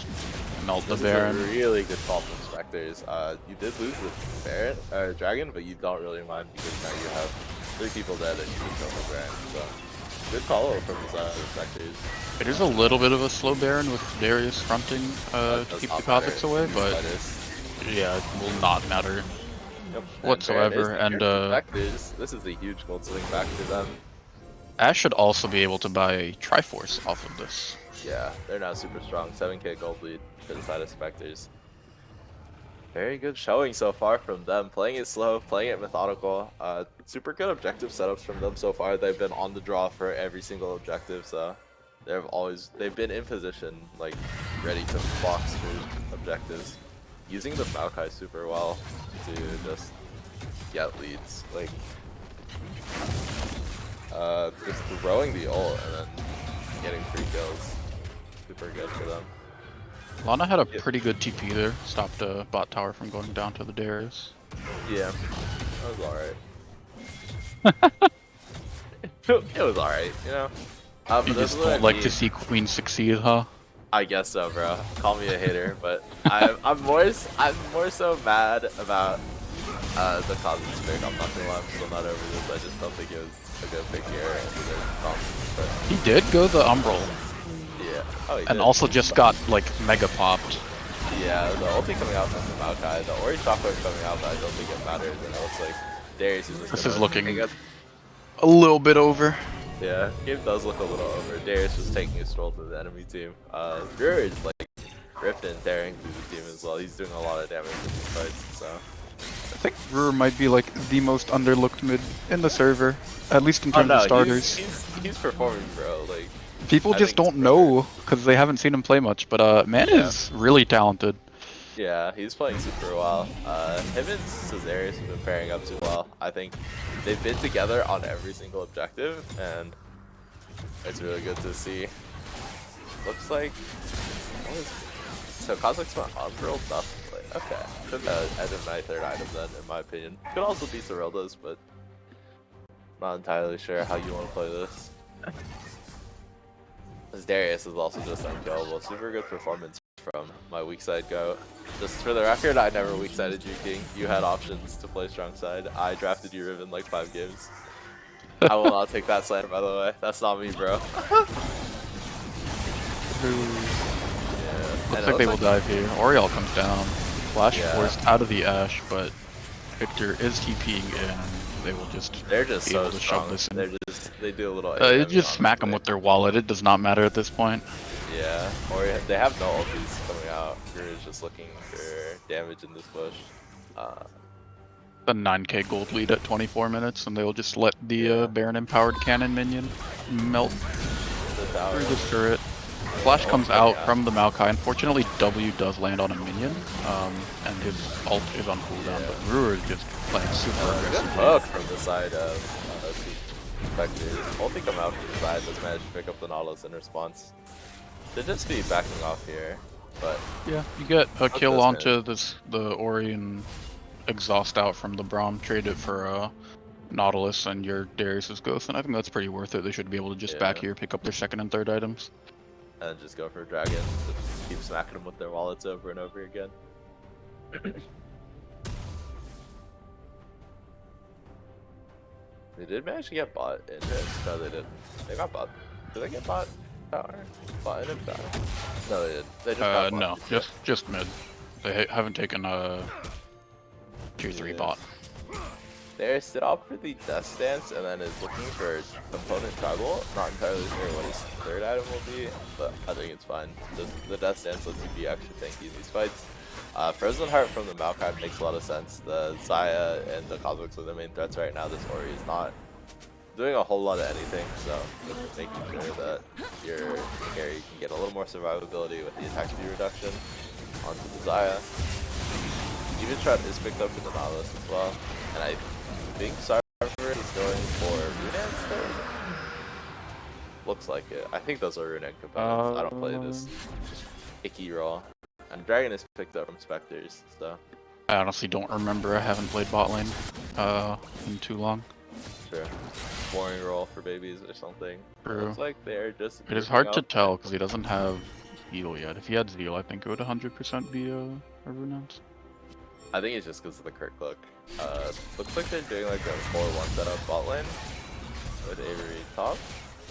melt the This Baron. is a really good call from Spectres. You did lose the Baron, Dragon, but you don't really mind because now you have 3 people dead and you can kill the Baron. So good follow from the side of the Spectres. It is a little bit of a slow Baron with Darius fronting to keep the Kazakhs away, but yeah, it will not matter. Yep. Whatsoever, and this is a huge gold swing back to them. Ash should also be able to buy a Triforce off of this. Yeah, they're now super strong. 7k gold lead to the side of Spectres. Very good showing so far from them. Playing it slow, playing it methodical. Super good objective setups from them so far. They've been on the draw for every single objective, so they've been in position, like ready to box for objectives. Using the Maokai super well to just get leads, like just throwing the ult and then getting 3 kills. Super good for them. Lana had a pretty good TP there, stopped a bot tower from going down to the Darius. Yeah, that was alright. It was alright, you know? You just don't like to see Queen succeed, huh? I guess so, bro. Call me a hater, but I'm more so mad about the Cosmic pick. I'm not gonna lie, I'm still not over this. I just don't think it was a good pick here. He did go the Umbral. Yeah. Oh, he and did. also just got like mega popped. Yeah, the ulti coming out from the Maokai, the Ori chocolate coming out, but I don't think it matters. And it looks like Darius is just This is looking a little bit over. Yeah, game does look a little over. Darius just taking a stroll to the enemy team. Brewer is like ripping and tearing through the team as well. He's doing a lot of damage in these fights, so. I think Brewer might be like the most underlooked mid in the server, at least in terms of starters. He's performing, bro. Like people just don't know because they haven't seen him play much. But man is really talented. Yeah, he's playing super well. Him and Cesarius have been pairing up too well. I think they've been together on every single objective, and it's really good to see. Looks like so Kozak's went unrolled nothing. Okay, could end of my third item then, in my opinion. Could also be Sorelda's, but not entirely sure how you want to play this. As Darius is also just unkillable. Super good performance from my weak side go. Just for the record, I never weak sided you, King. You had options to play strong side. I drafted you Riven like 5 games. I will not take that slander, by the way. That's not me, bro. Looks like they will dive here. Oriel comes down. Flash forced out of the Ash, but Victor is TPing in. They will just They're just be so able to strong. shove this in. They do a little. They just smack them with their wallet. It does not matter at this point. Yeah, or they have no ultis coming out. You're just looking for damage in this push. The 9k gold lead at 24 minutes, and they will just let the Baron empowered cannon minion melt through this turret. Flash comes out from the Maokai. Unfortunately, W does land on a minion, and his ult is on cooldown, but Brewer is just playing super aggressive. Good hook from the side of Spectres. Ulti come out from the side, doesn't manage to pick up the Nautilus in response. Should just be backing off here, but... Yeah, you get a kill onto the Ori and exhaust out from the Braum, trade it for Nautilus and your Darius's Ghost, and I think that's pretty worth it. They should be able to just back here, pick up their second and third items. And just go for a dragon. Just keep smacking them with their wallets over and over again. They did manage to get bot in it. No, they didn't. They got bot. Did they get bot tower? Bot in it tower? No, they didn't. They just got bot. No, just mid. They haven't taken a tier 3 bot. There, stood up for the Death Stance and then is looking for component tribal. Not entirely sure what his third item will be, but I think it's fine. The Death Stance lets you be extra tanky in these fights. Frozen Heart from the Maokai makes a lot of sense. The Xayah and the Cosmics are the main threats right now. This Ori is not doing a whole lot of anything, so just making sure that your carry can get a little more survivability with the attack speed reduction onto the Xayah. Even Trap is picked up for the Nautilus as well, and I think Sarver is going for Runan third. Looks like it. I think those are Runan components. I don't play this icky role. And Dragon is picked up from Spectres, so. I honestly don't remember. I haven't played bot lane in too long. Sure. Boring role for babies or something. True. Looks like they're just. It is hard to tell because he doesn't have Zeal yet. If he had Zeal, I think it would 100% be a Runans. I think it's just because of the Kirk look. Looks like they're doing like a 4-1 setup bot lane with Avery top.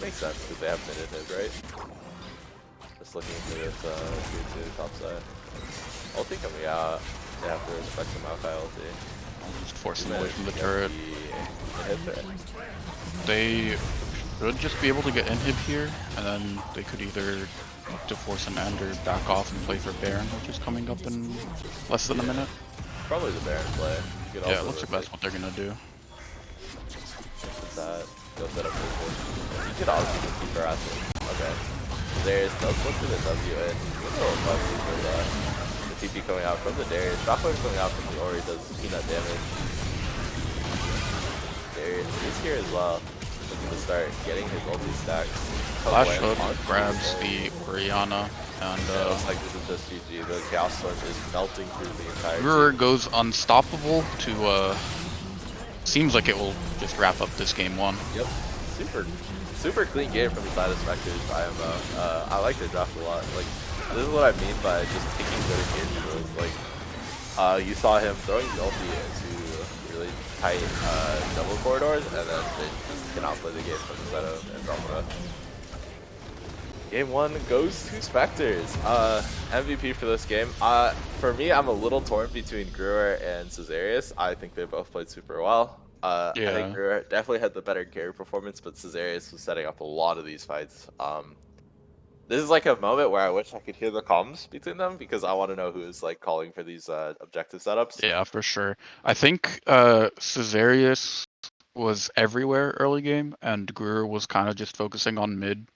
Makes sense because they have mid and mid, right? Just looking for this tier 2 top side. Ulti coming out. They have to respect the Maokai ulti. Just force them away from the turret. They should just be able to get inhib here, and then they could either look to force an end or back off and play for Baron, which is coming up in less than a minute. Probably the Baron play. Yeah, it looks like that's what they're gonna do. That. Go set up for you could obviously just keep harassing. Okay. Darius does look for the W and a little fussy for the TP coming out from the Darius. Shockwave coming out from the Ori does peanut damage. Darius is here as well. Looking to start getting his ulti stacks. Flash hook grabs the Orianna and looks like this is just GG. The Chaos Storm is melting through the entire Brewer goes unstoppable to seems like it will just wrap up this game 1. Yep. Super clean game from the side of Spectres IMO. I like their draft a lot. Like, this is what I mean by just picking good engagements. Like, you saw him throwing the ulti into really tight double corridors, and then they just cannot play the game from the side of Andromeda. Game 1 goes to Spectres. MVP for this game. For me, I'm a little torn between Brewer and Cesarius. I think they both played super well. I think Yeah. Guru definitely had the better carry performance, but Caesarius was setting up a lot of these fights. This is like a moment where I wish I could hear the comms between them because I want to know who's like calling for these objective setups. Yeah, for sure. I think Caesarius was everywhere early game, and Greer was kind of just focusing on mid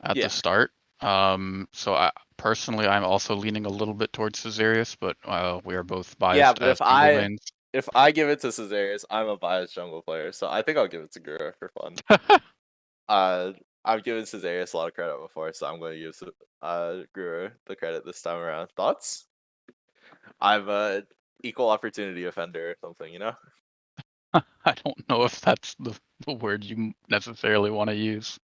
at the Yeah. start. So I personally, I'm also leaning a little bit towards Caesarius, but we are both Yeah, biased but as jungle mains. if I give it to Caesarius, I'm a biased jungle player, so I think I'll give it to Guru for fun. I've given Caesarius a lot of credit before, so I'm going to give Guru the credit this time around. Thoughts? I'm a equal opportunity offender or something, you know? I don't know if that's the word you necessarily want to use.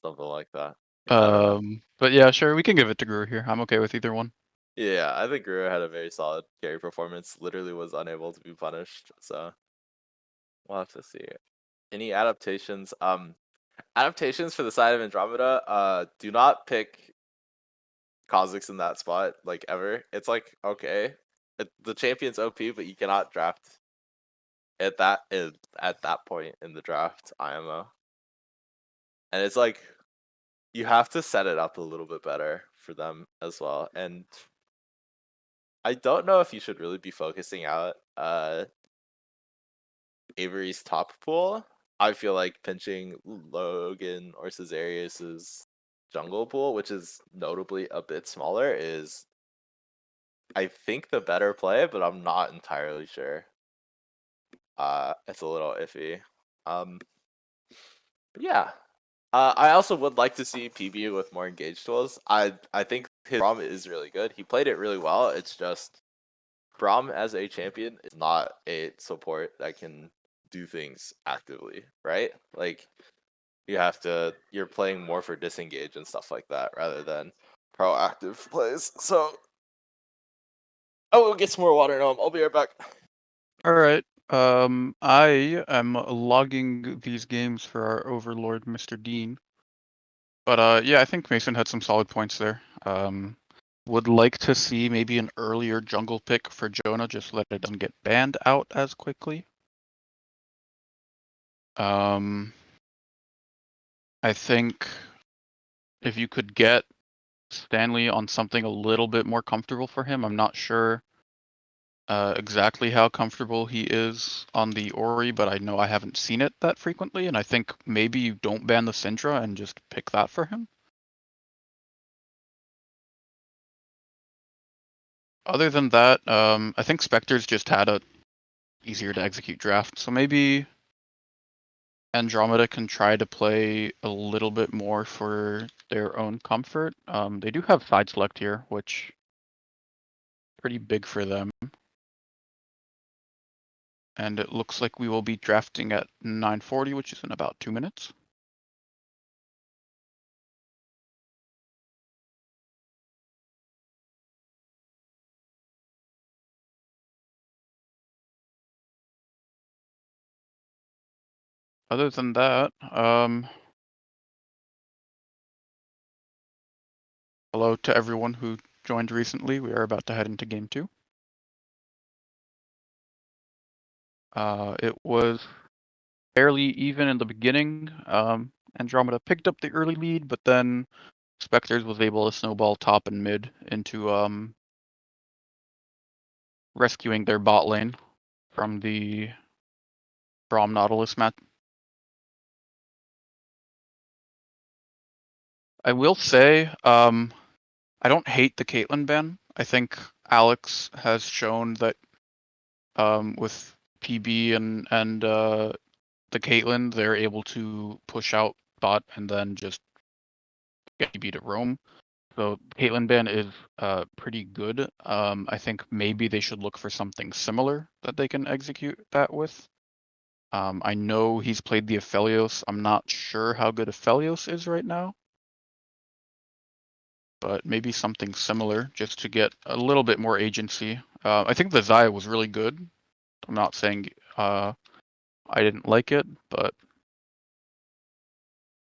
Something like that. I don't know. But yeah, sure, we can give it to Greer here. I'm okay with either one. Yeah, I think Guru had a very solid carry performance. Literally was unable to be punished. So we'll have to see. Any adaptations? Adaptations for the side of Andromeda. Do not pick Kha'Zix in that spot like ever. It's like okay, the champion's OP, but you cannot draft at that point in the draft IMO. And it's like you have to set it up a little bit better for them as well. And I don't know if you should really be focusing out Avery's top pool. I feel like pinching Logan or Caesarius's jungle pool, which is notably a bit smaller, is I think the better play, but I'm not entirely sure. It's a little iffy. But yeah. I also would like to see PB with more engaged tools. I think his Braum is really good. He played it really well. It's just Braum as a champion is not a support that can do things actively, right? Like you're playing more for disengage and stuff like that rather than proactive plays. So I will get some more water now. I'll be right back. All right. I am logging these games for our overlord, Mr. Dean. But yeah, I think Mason had some solid points there. Would like to see maybe an earlier jungle pick for Jonah, just so that it doesn't get banned out as quickly. I think if you could get Stanley on something a little bit more comfortable for him, I'm not sure exactly how comfortable he is on the Ori, but I know I haven't seen it that frequently, and I think maybe you don't ban the Syndra and just pick that for him. Other than that, I think Spectres just had a easier to execute draft, so maybe Andromeda can try to play a little bit more for their own comfort. They do have side select here, which is pretty big for them. And it looks like we will be drafting at 9:40, which is in about 2 minutes. Other than that, hello to everyone who joined recently. We are about to head into game 2. It was fairly even in the beginning. Andromeda picked up the early lead, but then Spectres was able to snowball top and mid into rescuing their bot lane from the Braum Nautilus match. I will say, I don't hate the Caitlyn ban. I think Alex has shown that with PB and the Caitlyn, they're able to push out bot and then just get PB to roam. So Caitlyn ban is pretty good. I think maybe they should look for something similar that they can execute that with. I know he's played the Aphelios. I'm not sure how good Aphelios is right now, but maybe something similar just to get a little bit more agency. I think the Xayah was really good. I'm not saying I didn't like it, but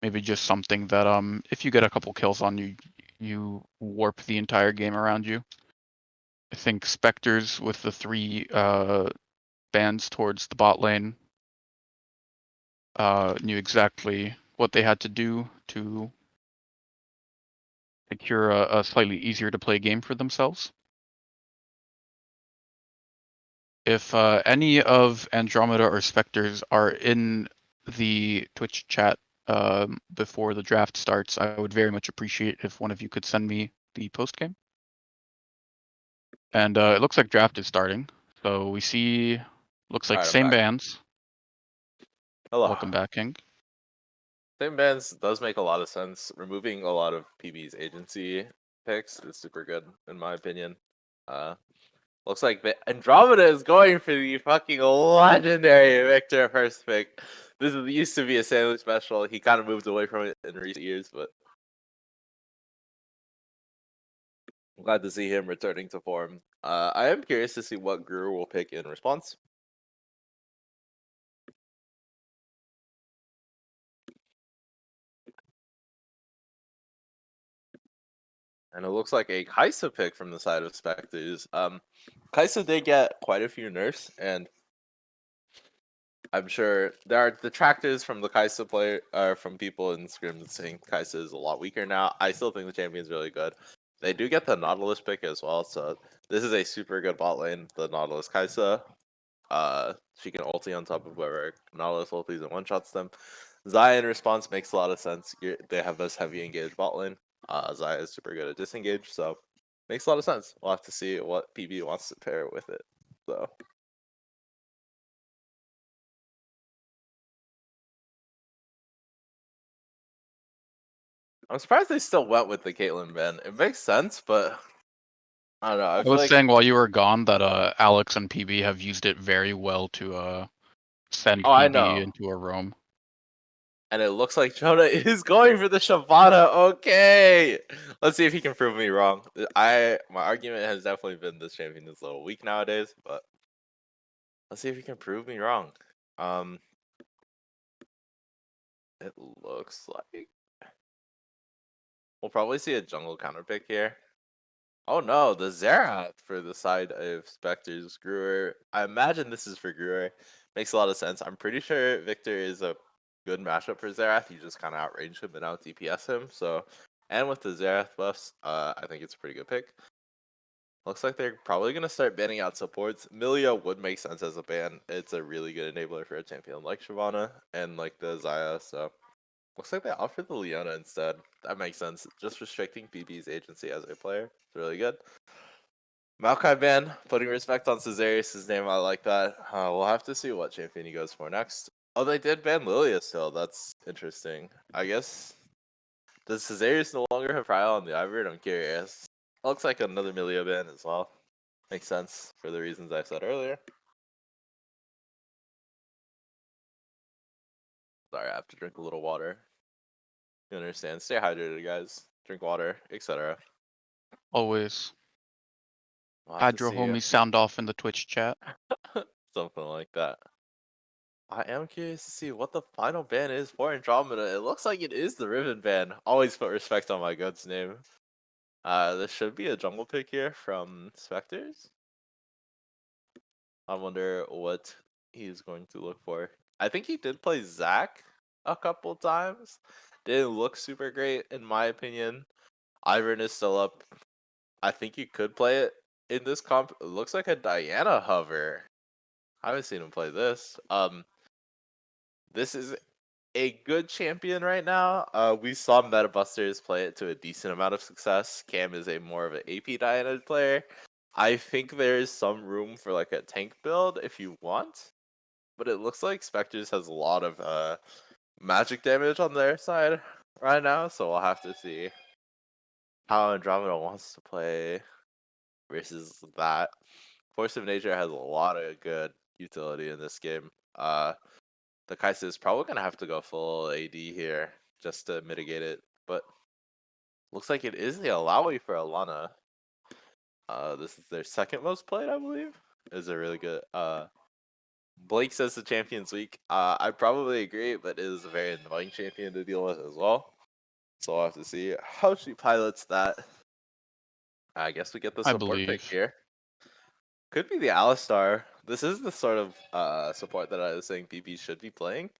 maybe just something that if you get a couple kills on you, you warp the entire game around you. I think Spectres with the 3 bans towards the bot lane knew exactly what they had to do to secure a slightly easier to play game for themselves. If any of Andromeda or Spectres are in the Twitch chat before the draft starts, I would very much appreciate if one of you could send me the post game. And it looks like draft is starting. So we see, looks like Alright, I'm same back. bands. Hello. Welcome back, King. Same bands does make a lot of sense. Removing a lot of PB's agency picks is super good, in my opinion. Looks like Andromeda is going for the fucking legendary Victor first pick. Used to be a sandwich special. He kind of moved away from it in recent years, but I'm glad to see him returning to form. I am curious to see what Guru will pick in response. And it looks like a Kaisa pick from the side of Spectres. Kaisa did get quite a few nerfs, and I'm sure there are detractors from the Kaisa player, from people in Scrim saying Kaisa is a lot weaker now. I still think the champion's really good. They do get the Nautilus pick as well, so this is a super good bot lane. The Nautilus Kaisa. She can ulti on top of whoever Nautilus ultis and one shots them. Zaya in response makes a lot of sense. They have this heavy engaged bot lane. Zaya is super good at disengage, so makes a lot of sense. We'll have to see what PB wants to pair with it. So I'm surprised they still went with the Caitlyn ban. It makes sense, but I don't know. I I feel was like saying while you were gone that Alex and PB have used it very well to send I PB know. into a roam. And it looks like Jonah is going for the Shabana. Okay, let's see if he can prove me wrong. My argument has definitely been this champion is a little weak nowadays, but let's see if he can prove me wrong. Um, it looks like we'll probably see a jungle counter pick here. Oh no, the Xerath for the side of Spectres. Gruer. I imagine this is for Gruer. Makes a lot of sense. I'm pretty sure Victor is a good matchup for Xerath. You just kind of outrange him and out DPS him. So, and with the Xerath buffs, I think it's a pretty good pick. Looks like they're probably gonna start banning out supports. Milia would make sense as a ban. It's a really good enabler for a champion like Shyvana and like the Xayah. So, looks like they offered the Leona instead. That makes sense. Just restricting BB's agency as a player. It's really good. Maokai ban, putting respect on Caesarius' name. I like that. We'll have to see what champion he goes for next. Oh, they did ban Lilia still. That's interesting. I guess. Does Caesarius no longer have Prial on the Ivory? I'm curious. Looks like another Milia ban as well. Makes sense for the reasons I said earlier. Sorry, I have to drink a little water. You understand? Stay hydrated, guys. Drink water, etc. Always. We'll have to Hydro see. homie sound off in the Twitch chat. Something like that. I am curious to see what the final ban is for Andromeda. It looks like it is the Riven ban. Always put respect on my god's name. This should be a jungle pick here from Spectres. I wonder what he's going to look for. I think he did play Zac a couple times. Didn't look super great in my opinion. Iron is still up. I think you could play it in this comp. It looks like a Diana hover. I haven't seen him play this. This is a good champion right now. We saw Metabusters play it to a decent amount of success. Cam is a more of an AP Diana player. I think there is some room for like a tank build if you want, but it looks like Spectres has a lot of magic damage on their side right now, so we'll have to see how Andromeda wants to play versus that. Force of Nature has a lot of good utility in this game. The Kaisa is probably gonna have to go full AD here just to mitigate it, but looks like it is the Alawi for Alana. This is their second most played, I believe. Is a really good. Blake says the champion's weak. I probably agree, but it is a very annoying champion to deal with as well. So I'll have to see how she pilots that. I guess we get the I support pick believe. here. Could be the Alistar. This is the sort of support that I was saying PP should be playing.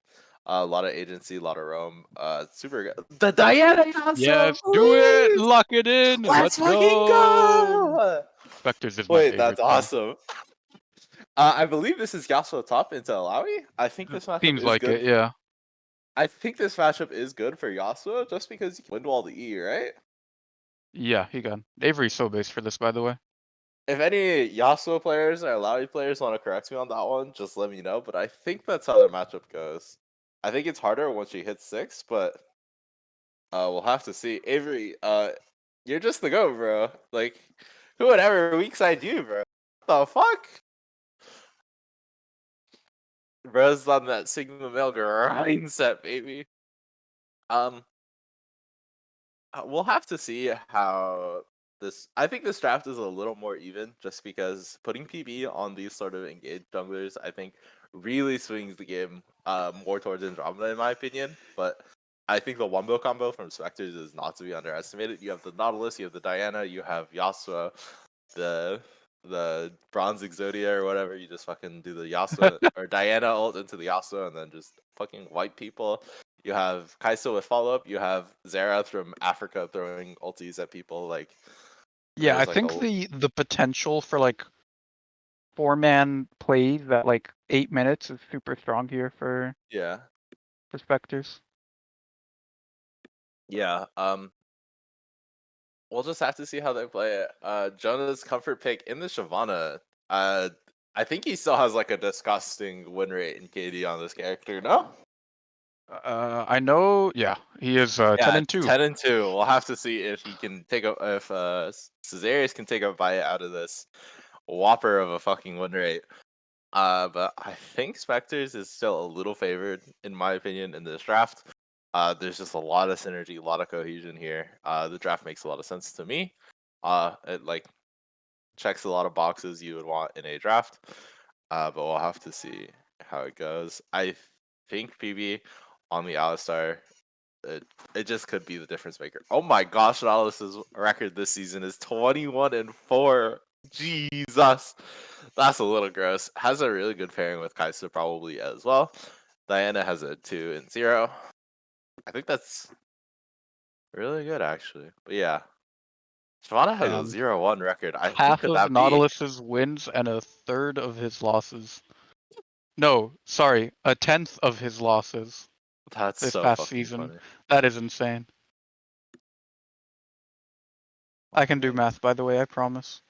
A lot of agency, a lot of roam. Super good. The Diana Yasuo, Yes, do it! please! Lock it in! Let's Let's fucking go! go! Spectres is my Wait, that's favorite, so. awesome. I believe this is Yasuo top into Alawi. I think this matchup Seems is like good. it, yeah. I think this matchup is good for Yasuo just because you can win wall the E, right? Yeah, he got Avery's so base for this, by the way. If any Yasuo players or Alawi players want to correct me on that one, just let me know. But I think that's how the matchup goes. I think it's harder once she hits 6, but we'll have to see. Avery, you're just the go, bro. Like, who would ever weak side you, bro? What the fuck? Bro's on that Sigma male grind set, baby. Um, we'll have to see how this. I think this draft is a little more even, just because putting PB on these sort of engaged junglers, I think, really swings the game more towards Andromeda, in my opinion. But I think the Wumbo combo from Spectres is not to be underestimated. You have the Nautilus, you have the Diana, you have Yasuo, the Bronze Exodia or whatever. You just fucking do the Yasuo or Diana ult into the Yasuo and then just fucking wipe people. You have Kai'Sa with follow up. You have Xerath from Africa throwing ultis at people. Like Yeah, I there's like think a the potential for like 4-man plays at like 8 minutes is super strong here for yeah Spectres. yeah. We'll just have to see how they play it. Jonah's comfort pick in the Shyvana. I think he still has like a disgusting win rate in KD on this character. No. I know, yeah, he is 10 Yeah, and 2. 10-2. We'll have to see if he can take a if Caesarius can take a bite out of this whopper of a fucking win rate. But I think Spectres is still a little favored, in my opinion, in this draft. There's just a lot of synergy, a lot of cohesion here. The draft makes a lot of sense to me. It like checks a lot of boxes you would want in a draft. But we'll have to see how it goes. I think PB on the Alistar, it just could be the difference maker. Oh my gosh, Nautilus's record this season is 21-4. Jesus, that's a little gross. Has a really good pairing with Kai'Sa probably as well. Diana has a 2-0. I think that's really good actually. But yeah, Shyvana has a And 0-1 record. I think half could of that be? Nautilus's wins and a third of his losses. No, sorry, a tenth of his losses That's this so past fucking season. funny. That is insane. I can do Alright. math, by the way, I promise.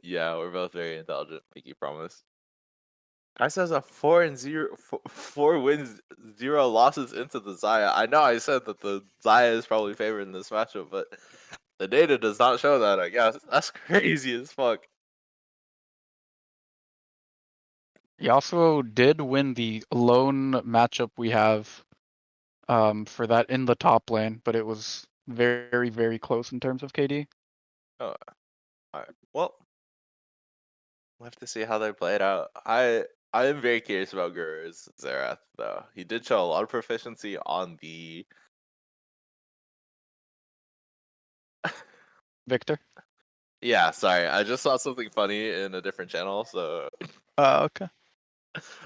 Yeah, we're both very intelligent. Pinky promise. I says a 4-0, 4 wins, 0 losses into the Zaya. I know I said that the Zaya is probably favored in this matchup, but the data does not show that. I guess that's crazy as fuck. He also did win the lone matchup we have for that in the top lane, but it was very, very close in terms of KD. Oh, alright. Well, we'll have to see how they play it out. I am very curious about Guru's Xerath though. He did show a lot of proficiency on the. Victor? Yeah, sorry. I just saw something funny in a different channel, so Okay.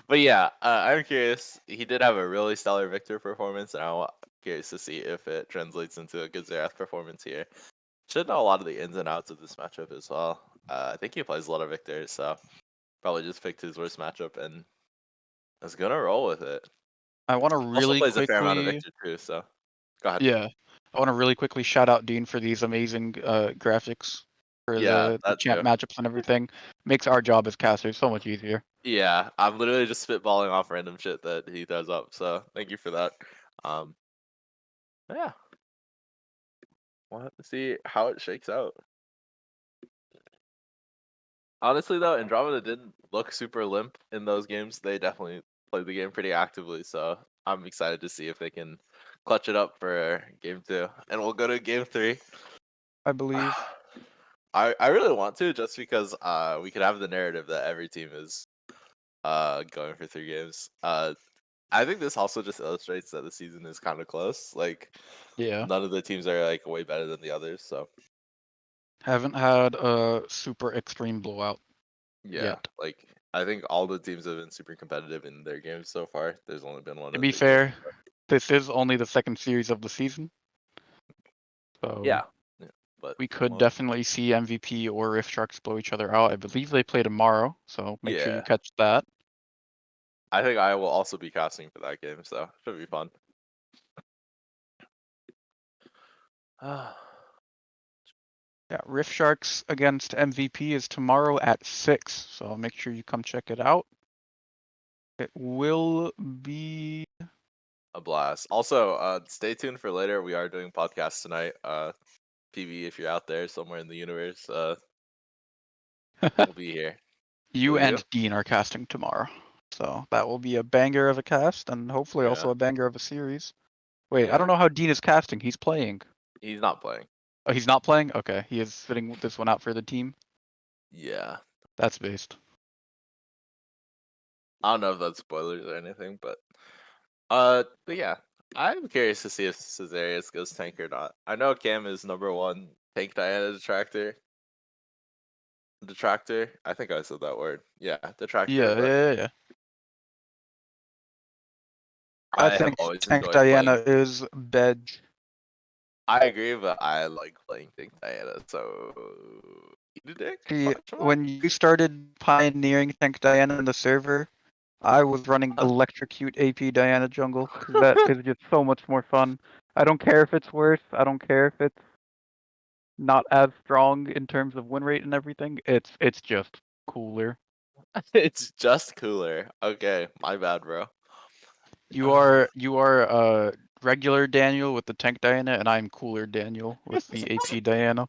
but yeah, I'm curious. He did have a really stellar Victor performance, and I'm curious to see if it translates into a good Xerath performance here. Should know a lot of the ins and outs of this matchup as well. I think he plays a lot of Victors, so probably just picked his worst matchup and is gonna roll with it. I want to Also really plays a fair amount of quickly, Victor too, so go ahead. yeah, I want to really quickly shout out Dean for these amazing graphics for Yeah, the that champ too. matchups and everything. Makes our job as casters so much easier. Yeah, I'm literally just spitballing off random shit that he throws up. So thank you for that. Um, yeah, we'll have to see how it shakes out. Honestly, though, Andromeda didn't look super limp in those games. They definitely played the game pretty actively, so I'm excited to see if they can clutch it up for game 2. And we'll go to game 3. I believe. I really want to just because we could have the narrative that every team is going for 3 games. I think this also just illustrates that the season is kind of close. Like Yeah. none of the teams are like way better than the others, so Haven't had a super extreme blowout yeah, yet. like I think all the teams have been super competitive in their games so far. There's only been one To of be the game. fair, this is only the second series of the season, so Yeah, but we could well, definitely see MVP or Rift Sharks blow each other out. I believe they play tomorrow, so make sure you yeah. catch that. I think I will also be casting for that game, so should be fun. Yeah, Rift Sharks against MVP is tomorrow at 6, so make sure you come check it out. It will be A blast. Also, stay tuned for later. We are doing podcasts tonight. PV, if you're out there somewhere in the universe, we'll be here. you Will you? and Dean are casting tomorrow. So that will be a banger of a cast and hopefully Yeah. also a banger of a series. Wait, I Yeah. don't know how Dean is casting. He's playing. He's not playing. Oh, he's not playing? Okay, he is sitting this one out for the team. Yeah. That's based. I don't know if that's spoilers or anything, but yeah. I'm curious to see if Cesarius goes tank or not. I know Cam is #1 tank Diana detractor. Detractor. I think I said that word. Yeah, detractor, Yeah, but yeah, yeah. I I have think always Tank enjoyed Diana playing. is Bedge. I agree, but I like playing tank Diana, so eat a dick? See, Question mark? when you started pioneering Tank Diana in the server, I was running Electrocute AP Diana jungle because that is just so much more fun. I don't care if it's worse. I don't care if it's not as strong in terms of win rate and everything. It's just cooler. It's just cooler. Okay, my bad, bro. You are regular Daniel with the Tank Diana, and I'm cooler Daniel with the AP Diana.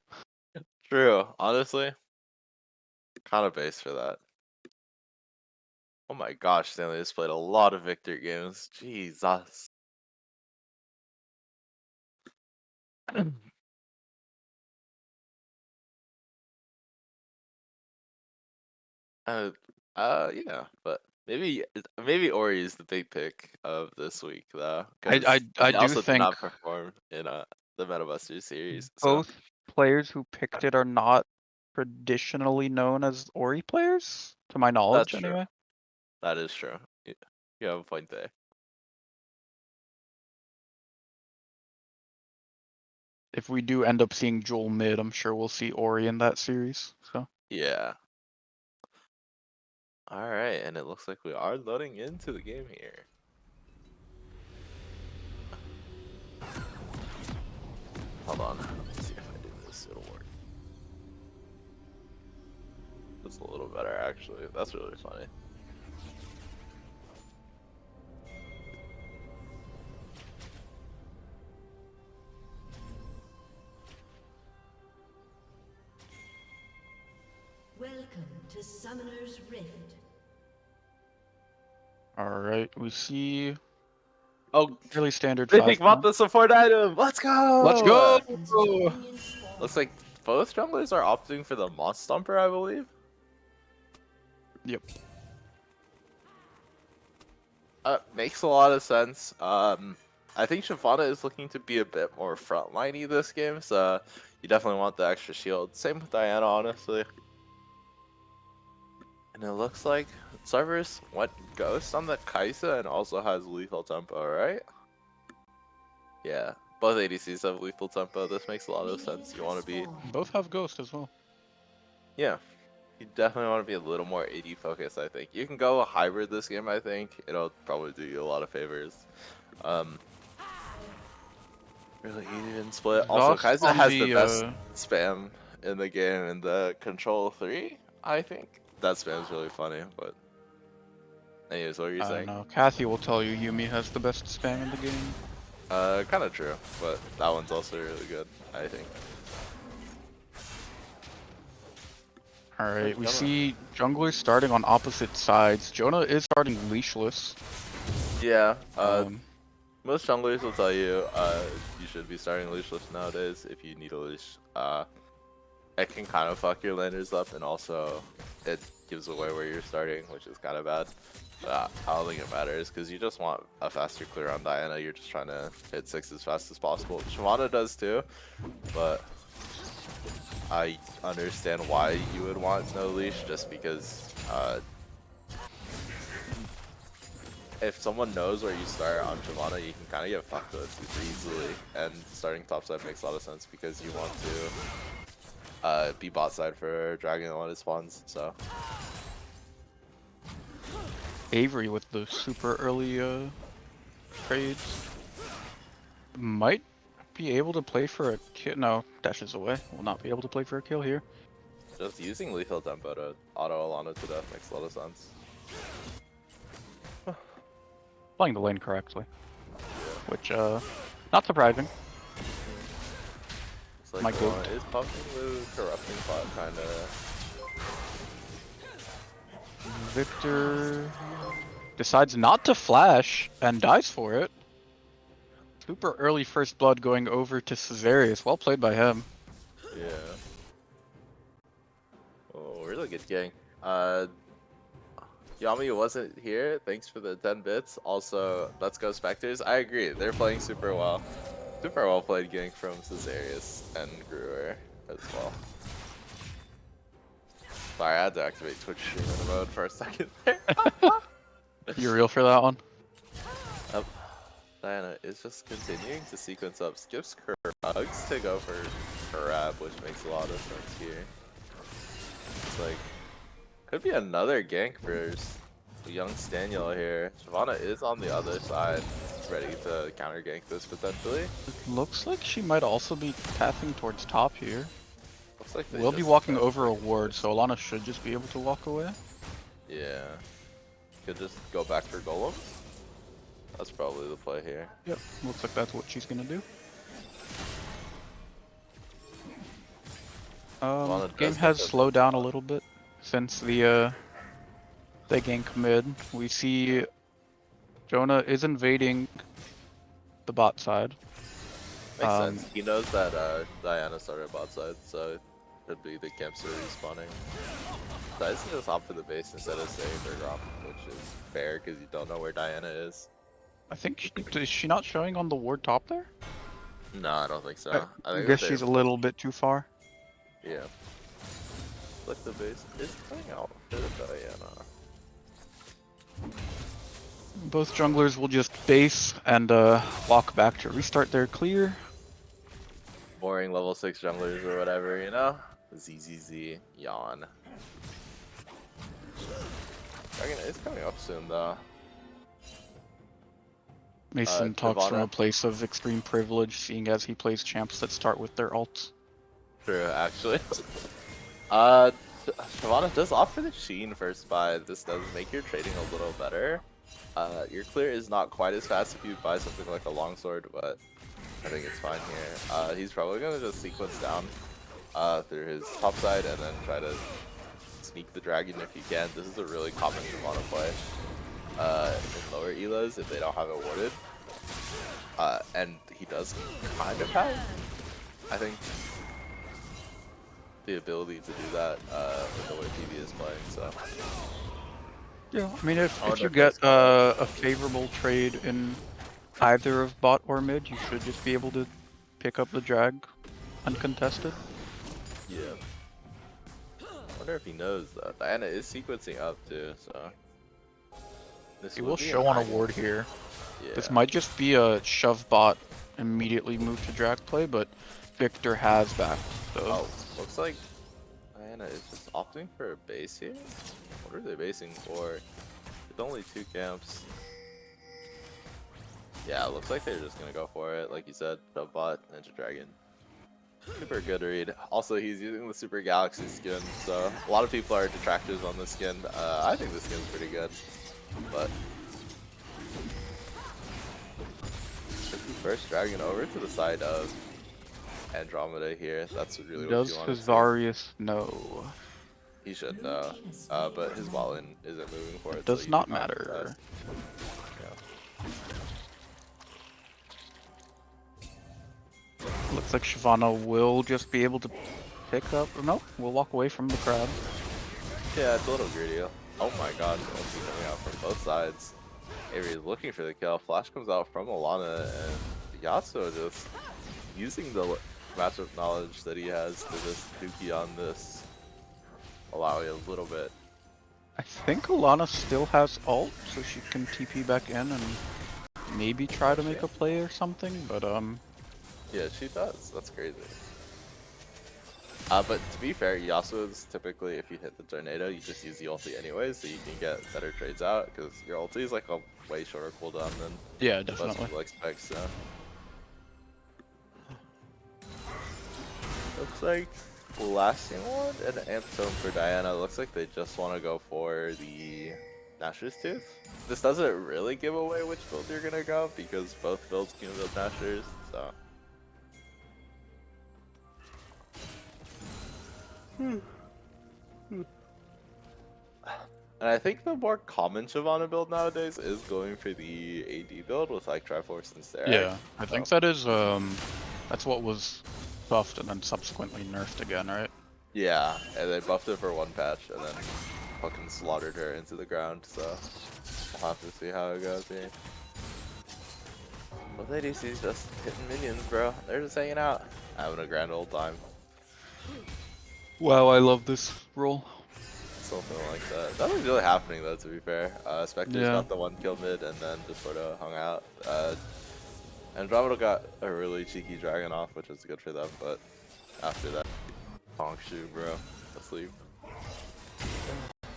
True. Honestly, kind of base for that. Oh my gosh, Stanley has played a lot of Victor games. Jesus. uh, yeah, but maybe Ori is the big pick of this week though, I because I he do also did think not perform in the MetaBuster series. So both players who picked it are not traditionally known as Ori players, to my that's knowledge true. anyway. That is true. You have a point there. If we do end up seeing Joel mid, I'm sure we'll see Ori in that series. So Yeah. All right, and it looks like we are loading into the game here. Hold on. Let's see if I do this. It'll work. That's a little better, actually. That's really funny. Welcome to Summoner's Rift. alright, we see Oh, fairly standard they 5 think about point. the support item. Let's Let's go! go! Welcome to Dominion Spawn. Looks like both junglers are opting for the Moss Stomper, I believe. Yep. Makes a lot of sense. I think Shyvana is looking to be a bit more frontliney this game, so you definitely want the extra shield. Same with Diana, honestly. And it looks like Cerberus went Ghost on the Kaisa and also has lethal tempo, right? Yeah, both ADCs have lethal tempo. This makes a lot of sense. You want to be, Both have Ghost as well. yeah, you definitely want to be a little more AD focused, I think. You can go a hybrid this game, I think. It'll probably do you a lot of favors. Really even split. Also, Exhaust Kaiser on has the the best spam in the game in the Control 3, I think. That spam's really funny, but anyways, what were you I don't saying? know. Kathy will tell you Yumi has the best spam in the game. Kind of true, but that one's also really good, I think. Alright, we Jonah. see junglers starting on opposite sides. Jonah is starting leashless. Yeah, Um, most junglers will tell you, you should be starting leashless nowadays if you need a leash. It can kind of fuck your landers up, and also it gives away where you're starting, which is kind of bad. But I don't think it matters because you just want a faster clear on Diana. You're just trying to hit 6 as fast as possible. Shyvana does too, but I understand why you would want no leash, just because if someone knows where you start on Shyvana, you can kind of get fucked with super easily. And starting topside makes a lot of sense because you want to be bot side for Dragon when it spawns. So Avery with the super early trades might be able to play for a kill. No, dashes away. Will not be able to play for a kill here. just using lethal tempo to auto Alana to death makes a lot of sense. Playing the lane correctly, which not surprising. It's like My Alana goat. is pumping the corrupting pot kind of. Victor decides not to flash and dies for it. Super early first blood going over to Caesarius. Well played by him. Yeah. Oh, really good gang. Yami wasn't here. Thanks for the 10 bits. Also, let's go Spectres. I agree. They're playing super well. Super well played gang from Caesarius and Gruer as well. Sorry, I had to activate Twitch streaming mode for a second there. You real for that one? Yep. Diana is just continuing to sequence up. Skips Krugs to go for Karab, which makes a lot of sense here. It's like, could be another gank for young Staniel here. Shyvana is on the other side, ready to counter gank this potentially. Looks like she might also be pathing towards top here. Looks like they We'll be just walking went over a for ward, this. so Alana should just be able to walk away. Yeah. Could just go back for Golem. That's probably the play here. Yep, looks like that's what she's gonna do. Alana Game does has get the- slowed down a little bit since the they gank mid. We see Jonah is invading the bot side. Makes sense. He knows that Diana started bot side, so it could be the camps are respawning. Dice can just opt for the base instead of staying for drop, which is fair because you don't know where Diana is. I think is she not showing on the ward top there? No, I don't think so. I think guess that she's a they're- little bit too far. Yeah. Like the base is coming out for Diana. Both junglers will just base and walk back to restart their clear. Boring level 6 junglers or whatever, you know? ZZZ. Yawn. Dragon is coming up soon though. Mason talks from Shyvana. a place of extreme privilege, seeing as he plays champs that start with their ults. True, actually. Shyvana does opt for the Sheen first buy. This does make your trading a little better. Your clear is not quite as fast if you buy something like a longsword, but I think it's fine here. He's probably gonna just sequence down through his top side and then try to sneak the dragon if you can. This is a really common Shyvana play in lower elas if they don't have it warded. And he does kind of have, I think, the ability to do that with the way PB is playing, so. Yeah, I mean, if wonder you if get there's a favorable trade in either of bot or mid, you should just be able to pick up the drag uncontested. Yeah. I wonder if he knows that. Diana is sequencing up too, so. This He would will be show on a nice- ward here. Yeah. This might just be a shove bot immediately move to drag play, but Victor has backed. So Oh, looks like Diana is just opting for a base here. What are they basing for? It's only 2 camps. Yeah, it looks like they're just gonna go for it, like you said, shove bot, Ninja Dragon. Super good read. Also, he's using the Super Galaxy skin, so a lot of people are detractors on this skin. I think this skin's pretty good, but first dragon over to the side of Andromeda here. That's really what does you want to see. Caesarius know? He should know, but his Wallen isn't moving for it. Does so you not do have to matter. test. Looks like Shyvana will just be able to pick up. No, we'll walk away from the crowd. Yeah, it's a little greedy. Oh my god, ulti coming out from both sides. Avery is looking for the kill. Flash comes out from Alana, and Yasuo just using the matchup knowledge that he has to just dookie on this, allowing a little bit I think Alana still has ult, so she can TP back in and maybe try to make a play or something, but Yeah, she does. That's crazy. But to be fair, Yasuo's typically, if you hit the tornado, you just use the ulti anyway, so you can get better trades out, because your ulti is like a way shorter cooldown than yeah, most definitely. people expect, so. Looks like blasting one and amp tone for Diana. Looks like they just want to go for the Nashor's Tooth. This doesn't really give away which build you're gonna go, because both builds can build Nashor's, so. And I think the more common Shyvana build nowadays is going for the AD build with like Triforce and Starak. Yeah, I think that is that's what was buffed and then subsequently nerfed again, right? Yeah, and they buffed it for one patch and then fucking slaughtered her into the ground, so we'll have to see how it goes here. Well, ADC's just hitting minions, bro. They're just hanging out, having a grand old time. Wow, I love this role. Something like that. Nothing's really happening though, to be fair. Spectres Yeah. got the one kill mid and then just sort of hung out. Andromeda got a really cheeky dragon off, which was good for them, but after that, honk shoe, bro. Asleep.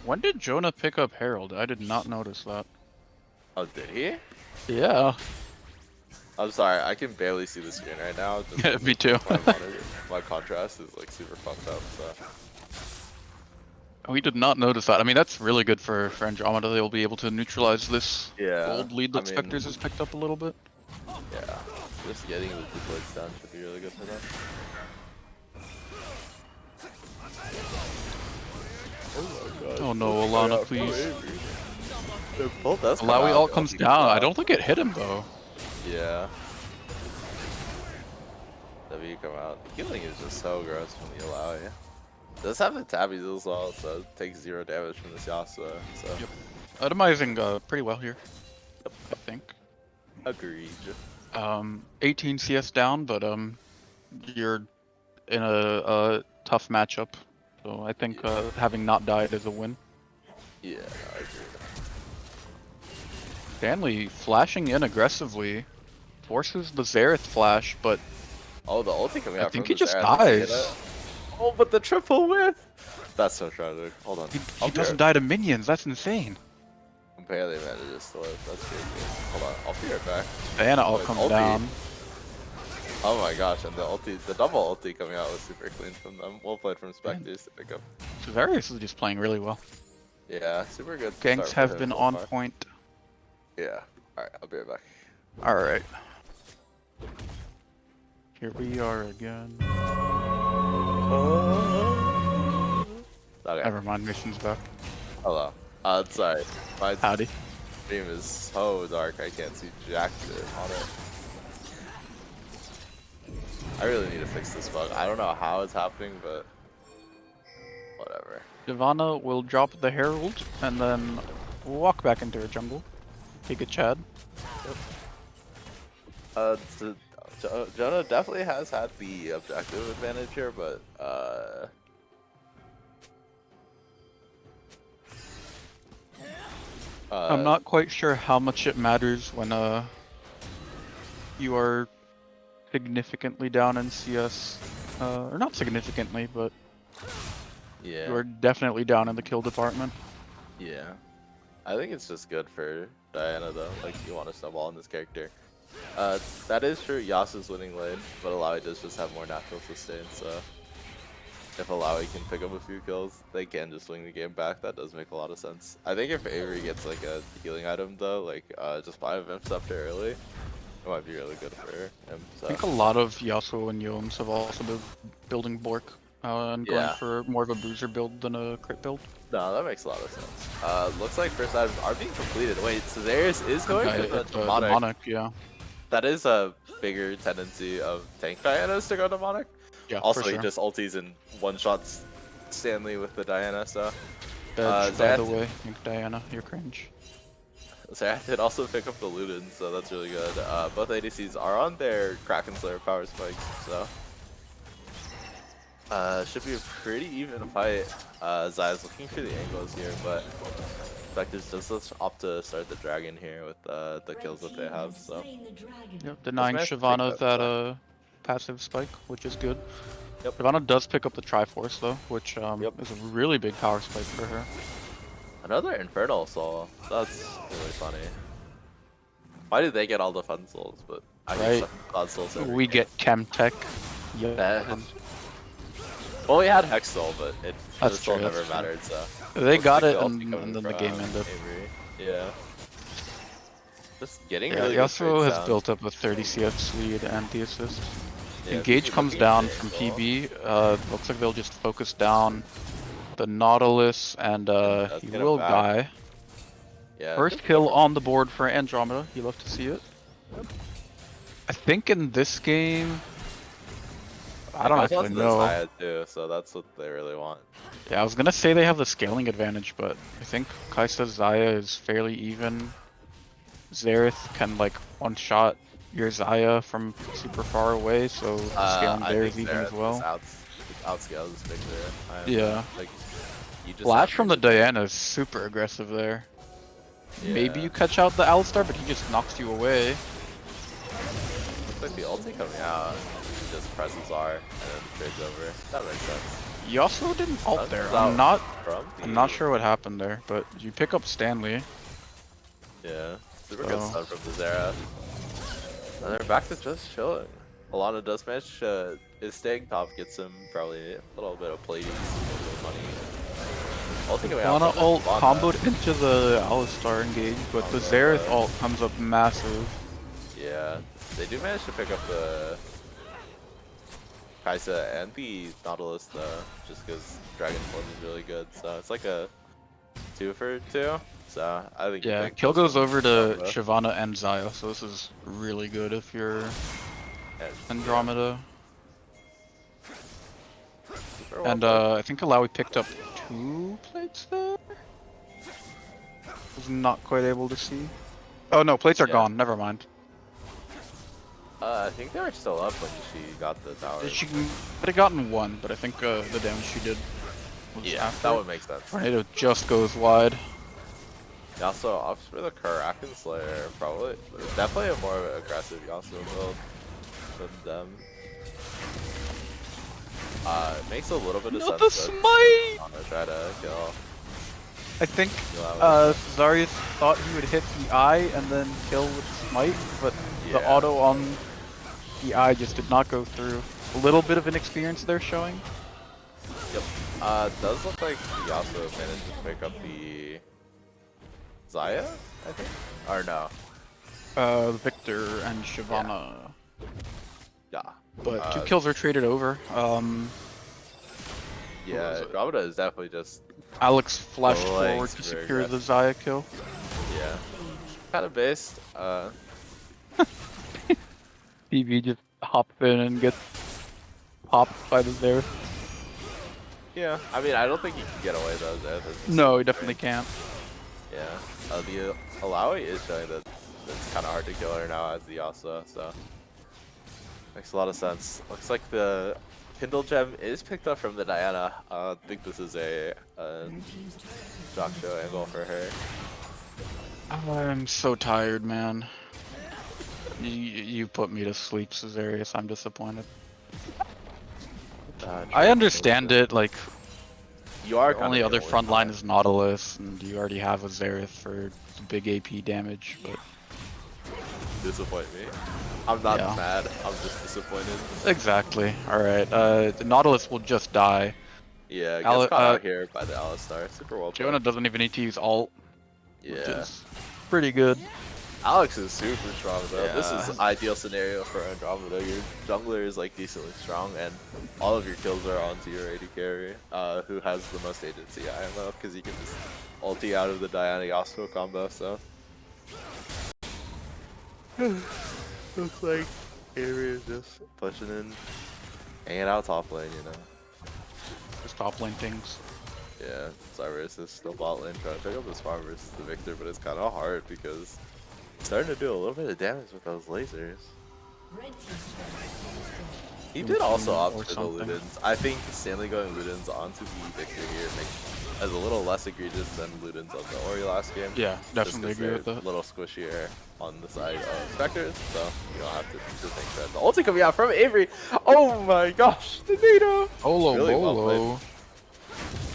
When did Jonah pick up Herald? I did not notice that. Oh, did he? Yeah. I'm sorry, I can barely see the screen right now. Just Yeah, me too. my contrast is like super fucked up, so. We did not notice that. I mean, that's really good for Andromeda. They'll be able to neutralize this Yeah. gold lead that I mean, Spectres has picked up a little bit. Yeah. Just getting the 2 points down should be really good for them. Oh my god. Oh no, Alana, please. Alawi all comes down. I don't think it hit him though. Yeah. W come out. Healing is just so gross from the Alawi. Does have the tabbies as well, so it takes 0 damage from this Yasuo. So. Yep. Itemizing pretty well here. Yep. I think. Agreed. 18 CS down, but you're in a tough matchup. So I think having not died is a win. Yeah, I agree. Stanley flashing in aggressively forces the Xerath flash, but Oh, the ulti coming out. I think from he just Xerath. dies. Oh, but the triple whiff! That's so tragic. Hold on. He doesn't die to minions. That's insane. Barely manages to live. That's crazy. Hold on. I'll be right back. Diana all Wait, comes ulti. down. Oh my gosh, and the double ulti coming out was super clean from them. Well played from Spectres to pick up. Various is just playing really well. Yeah, super good. Ganks start for have him been so on far. point. Yeah. Alright, I'll be right back. Alright. Here we are again. Okay. Never mind, mission's back. Hello. Sorry. My Howdy. stream is so dark I can't see jack shit on it. I really need to fix this bug. I don't know how it's happening, but whatever. Divana will drop the Herald and then walk back into her jungle. Take a Chad. Jonah definitely has had the objective advantage here, but I'm not quite sure how much it matters when you are significantly down in CS. Or not significantly, but yeah. you are definitely down in the kill department. Yeah. I think it's just good for Diana though. Like you want to snowball in this character. That is true. Yasuo's winning lane, but Alawi does just have more natural sustain. So if Alawi can pick up a few kills, they can just swing the game back. That does make a lot of sense. I think if Avery gets like a healing item though, like just buy a Vimp Scepter early, it might be really good for him. So. I think a lot of Yasuo and Yomes have also been building Bork and going for more of a bruiser build than a crit build. No, that makes a lot of sense. Looks like first items are being completed. Wait, so Darius is going for the demonic. Yeah. That is a bigger tendency of tank Dianas to go demonic. Yeah. Also, for sure. he just ultis and one-shots Stanley with the Diana, so... By the way, Nick Diana, you're cringe. Xerath did also pick up the Luden, so that's really good. Both ADCs are on their Kraken Slayer power spikes, so... Should be a pretty even fight. Zai's looking for the angles here, but Spectres does opt to start the dragon here with the kills that they have. So Yep, denying managed to take Shyvana that, that so. passive spike, which is good. Yep. Shyvana does pick up the Triforce though, which Yep. is a really big power spike for her. Another Infernal Soul. That's really funny. Why do they get all the fun souls, but I Right. get God souls every We game? get Chem Tech. That- Well, we had Hex Soul, but the That's soul true, never that's true. mattered, so. They Looks got like it, the and, ulti coming and then the game from ended. Avery. Yeah. Just getting Yeah, really good Yasuo trade has sound. built up a 30 CF lead and the assist. Yeah, Engage PB comes looking down big, from so- PB. Looks like they'll just focus down the Nautilus, and that's he get him will back. die. Yeah, First good kill cover. on the board for Andromeda. You love to see it. I think in this game, I don't It goes on actually to the know. Zaya too, so that's what they really want. Yeah, I was gonna say they have the scaling advantage, but I think Kai'Sa Zaya is fairly even. Xerath can like one-shot your Zaya from super far away, so the scaling I there think is even as Zerath well. outscales this Victor. Yeah. Like, you just Flash have from the to- Diana is super aggressive there. Maybe Yeah. you catch out the Alistar, but he just knocks you away. Looks like the ulti coming out. He just presses R and then the trade's over. That makes sense. Yasuo didn't ult That's there. out I'm from not the- sure what happened there, but you pick up Stanley. Yeah. Super good So- stun from the Zera. And they're back to just chilling. Alana does manage is staying top, gets him probably a little bit of plating, a little bit of money. Ulti coming out Lana from ult Wanda. comboed into the Alistar engage, but the Xerath ult comes up massive. Yeah, they do manage to pick up the Kai'Sa and the Nautilus though, just because Dragon Form is really good. So it's like a 2 for 2. So I think Yeah, big kill kills goes from over to Andromeda. Shyvana and Zaya, so this is really good if you're And, Andromeda. super well And played. I think Alawi picked up 2 plates there? Was not quite able to see. Oh no, plates are Yeah. gone, never mind. I think they were still up when she got the tower. She might have gotten 1, but I think the damage she did was Yeah, after. that would make sense. Tornado just goes wide. Yasuo opts for the Kraken Slayer, probably. Definitely a more aggressive Yasuo build than them. It makes a little bit of Not sense the that smite! I'm gonna try to kill. I think Alawi. Zarius thought he would hit the eye and then kill with smite, but the Yeah. auto on the eye just did not go through. A little bit of inexperience there showing. Yep. Does look like Yasuo managed to pick up the Zaya, I think? Or no. Victor and Shyvana. Yeah. But 2 kills are traded over. Yeah, Andromeda is definitely just, Alex flashed Going forward to super secure the aggressive. Zaya kill. yeah. Kind of based. PV just hops in and gets popped by the Zereth. Yeah. I mean, I don't think he can get away though. That's No, he definitely can't. Yeah. The Alawi is showing that it's kind of hard to kill her now as the Yasuo, so makes a lot of sense. Looks like the Kindle Gem is picked up from the Diana. I think this is a shock show angle for her. I'm so tired, man. You put me to sleep, Caesarius. I'm disappointed. I understand it, like, You are the only other front line is Nautilus, and you already have a Xerath for the big AP damage, but... disappoint me. I'm not Yeah. mad. I'm just disappointed. Exactly. Alright, the Nautilus will just die. Yeah, gets Ale- caught out here by the Alistar. Super well Jonah played. doesn't even need to use ult, which Yeah. is pretty good. Alex is super strong though. This Yeah. is ideal scenario for Andromeda. Your jungler is like decently strong, and all of your kills are onto your AD carry, who has the most agency IMO, because you can just ulti out of the Diana Yasuo combo. So looks like Avery is just pushing in, hanging out top lane, you know. Just top lane things. Yeah, Cyrus is still bot lane trying to pick up this farm versus the Victor, but it's kind of hard because it's starting to do a little bit of damage with those lasers. Red team's turret has been He did also opt or for the something. Ludens. I think Stanley going Ludens onto the Victor here makes as a little less egregious than Ludens on the Ori last game. Yeah, Just definitely because agree they're with that. a little squishier on the side of Spectres, so you don't have to think that. The ulti coming out from Avery. Oh my gosh, the NATO. Olo Really well played. Bolo.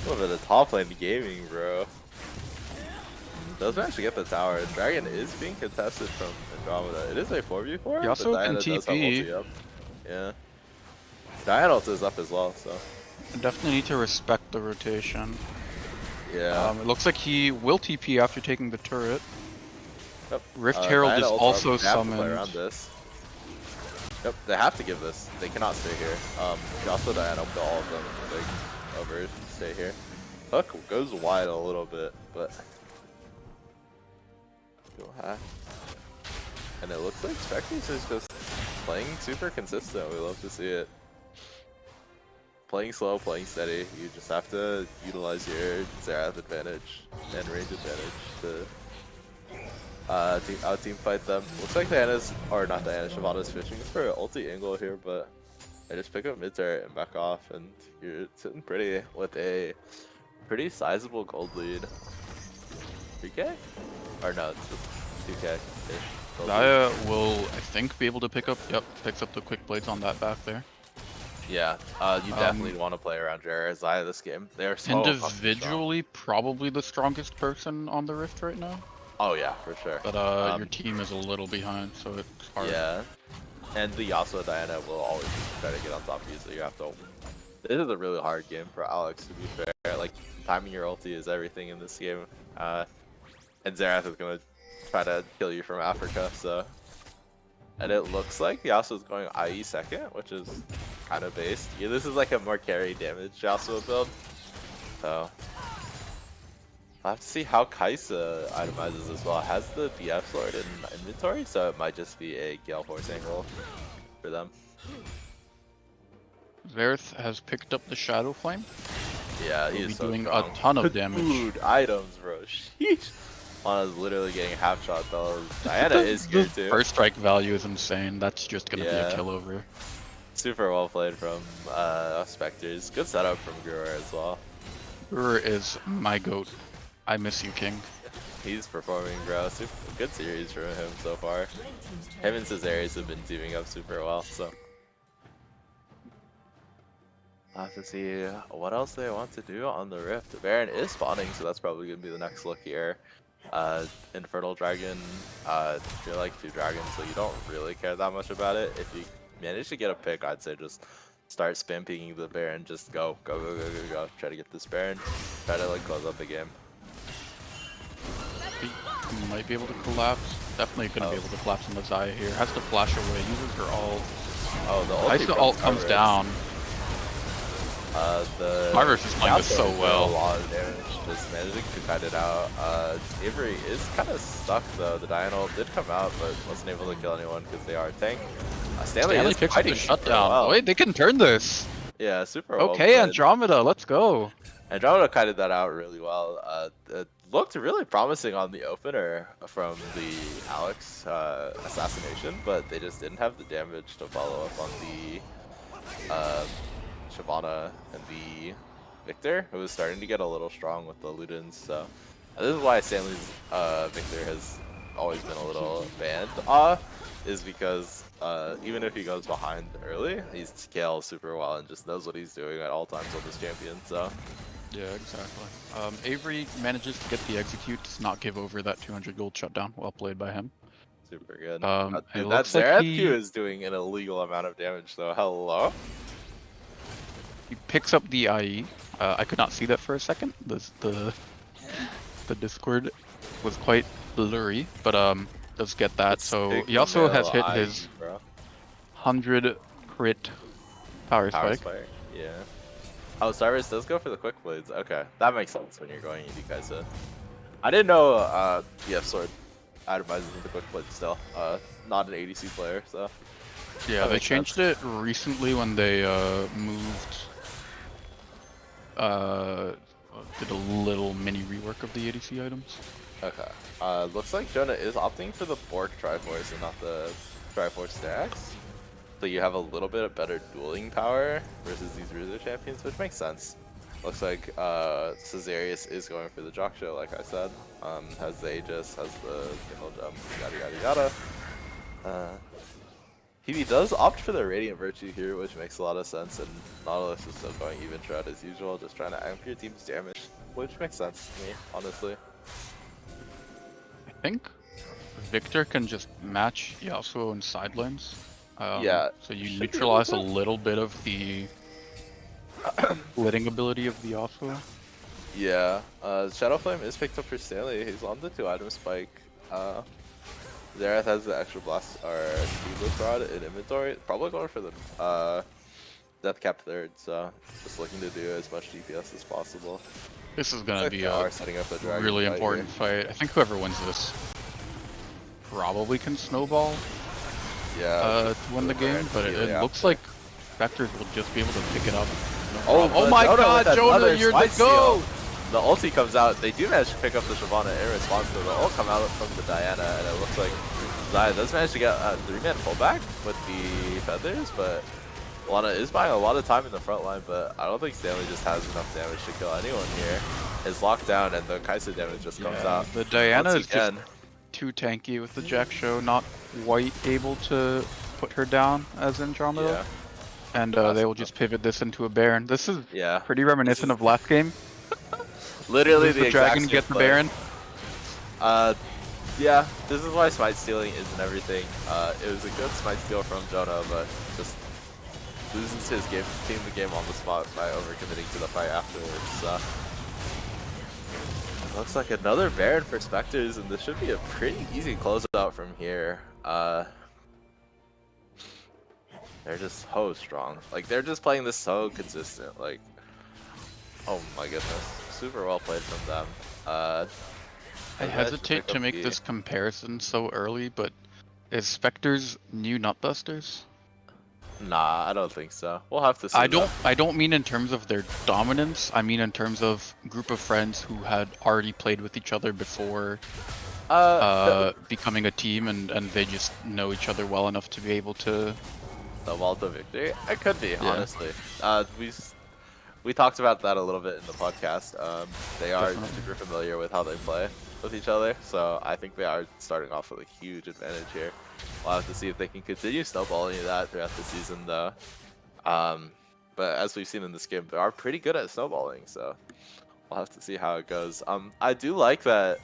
A little bit of top lane gaming, bro. Does manage to get the tower. Dragon is being contested from Andromeda. It is a 4v4, but Yasuo can Diana does have TP. ulti up. Yeah. Diana ult is up as well, so. Definitely need to respect the rotation. Yeah. It looks like he will TP after taking the turret. Yep. Rift Herald is Diana ult's also up. They have to play summoned. around this. Yep, they have to give this. They cannot stay here. Joshua Diana, all of them, like, over stay here. Hook goes wide a little bit, but go hack. And it looks like Spectres is just playing super consistent. We love to see it. Playing slow, playing steady. You just have to utilize your Xerath advantage and range advantage to out team fight them. Looks like Diana's, or not Diana, Shyvana's fishing for an ulti angle here, but I just pick up mid turret and back off, and you're sitting pretty with a pretty sizable gold lead. 3k? Or no, it's just 2k-ish. Zaya will, I think, be able to pick up. Yep, picks up the quick blades on that back there. Yeah, you definitely want to play around Jera Zaya this game. They are so Individually, probably the strongest person on the Rift right now. Oh yeah, for sure. But your team is a little behind, so it's hard. Yeah, and the Yasuo Diana will always try to get on top of you, so you have to. This is a really hard game for Alex, to be fair. Like, timing your ulti is everything in this game. And Xerath is gonna try to kill you from Africa, so. And it looks like Yasuo's going IE second, which is kind of based. Yeah, this is like a more carry damage Yasuo build. So. I'll have to see how Kaisa itemizes as well. Has the BF Sword in inventory, so it might just be a Gale Force angle for them. Xerath has picked up the Shadow Flame. Yeah, He'll he's be doing strong. a ton of damage. Dude, items, bro. Sheesh. Lana's literally getting half shot though. Diana is here too. First strike value is insane. That's just gonna be a kill over. Super well played from Spectres. Good setup from Guru as well. Guru is my goat. I miss you, King. He's performing, bro. Super good series from him so far. Him and Cesares have been teaming up super well, so. I'll have to see what else they want to do on the Rift. The Baron is spawning, so that's probably going to be the next look here. Infernal Dragon, you're like 2 dragons, so you don't really care that much about it. If you manage to get a pick, I'd say just start spam picking the Baron. Just go. Try to get this Baron. Try to like close up the game. He might be able to collapse. Definitely gonna be able to collapse on the Zaya here. Has to flash away. Uses her ult. Oh, the Kaisa ult comes down. The Marvis is playing this so well. A lot of damage, just managing to cut it out. Avery is kind of stuck though. The Diana ult did come out, but wasn't able to kill anyone because they are tank. Stanley is picks up the fighting shutdown. well. Wait, they can turn this. Yeah, super well Okay, played. Andromeda, let's go. Andromeda kited that out really well. It looked really promising on the opener from the Alex assassination, but they just didn't have the damage to follow up on the Shyvana and the Victor, who was starting to get a little strong with the Ludens. So this is why Stanley's Victor has always been a little banned. Is because even if he goes behind early, he scales super well and just knows what he's doing at all times with his champion. So. Yeah, exactly. Avery manages to get the execute, does not give over that 200 gold shutdown. Well played by him. Super good. It That looks like Xerath Q is doing an illegal amount of damage though. Hello? he picks up the IE. I could not see that for a second. The Discord was quite blurry, but does get that. It's So he also has hit IE, his bro. 100 crit power Power spike. spike. Yeah. Oh, Cyrus does go for the quick blades. Okay, that makes sense when you're going ED Kaisa. I didn't know BF Sword itemizes with the quick blade still. Not an ADC player, so. Yeah, That they makes changed it recently when they moved. Did a little mini rework of the ADC items. Okay. Looks like Jonah is opting for the Bork Triforce and not the Triforce stacks. So you have a little bit of better dueling power versus these Ruler champions, which makes sense. Looks like Caesarius is going for the Jock Show, like I said. Has the Aegis, has the single jump, yada yada yada. PB does opt for the Radiant Virtue here, which makes a lot of sense, and Nautilus is still going even shroud as usual, just trying to amp your team's damage, which makes sense to me, honestly. I think Victor can just match Yasuo in side lanes. Yeah, So you should be neutralize a able to. little bit of the splitting ability of the Yasuo. Yeah, Shadow Flame is picked up for Stanley. He's on the 2-item spike. Xerath has the extra blast or Speedless Rod in inventory. Probably going for the Death Cap third, so just looking to do as much DPS as possible. This is gonna be They a are setting up a dragon really fight important fight. I think whoever wins this probably can snowball here. Yeah, to win the game, but it looks like Spectres will just be able to pick it up. Oh my Jonah god, with Jonah, another you're the smite steal. GOAT! The ulti comes out. They do manage to pick up the Shyvana in response to the ult come out from the Diana, and it looks like Zaya does manage to get a 3-man pullback with the feathers, but Lana is buying a lot of time in the front line, but I don't think Stanley just has enough damage to kill anyone here. It's locked down, and the Kai'Sa damage just comes out. The Diana Once is just too tanky with the Jack Show, not quite able to put her down as Andromeda. Yeah. And they will just pivot this into a Baron. This is pretty reminiscent of last game. Literally the dragon get the Baron. Yeah, this is why smite stealing isn't everything. It was a good smite steal from Jonah, but just loses his team the game on the spot by overcommitting to the fight afterwards. So. Looks like another Baron for Spectres, and this should be a pretty easy closeout from here. They're just so strong. Like, they're just playing this so consistent. Like, oh my goodness. Super well played from them. I hesitate to make this comparison so early, but is Spectres new Nutbusters? Nah, I don't think so. We'll have to see. I don't mean in terms of their dominance. I mean in terms of group of friends who had already played with each other before becoming a team, and they just know each other well enough to be able to. The Vault of Victory? It could be, honestly. We talked about that a little bit in the podcast. They are super familiar with how they play with each other, so I think they are starting off with a huge advantage here. We'll have to see if they can continue snowballing that throughout the season, though. But as we've seen in this game, they are pretty good at snowballing, so we'll have to see how it goes. I do like that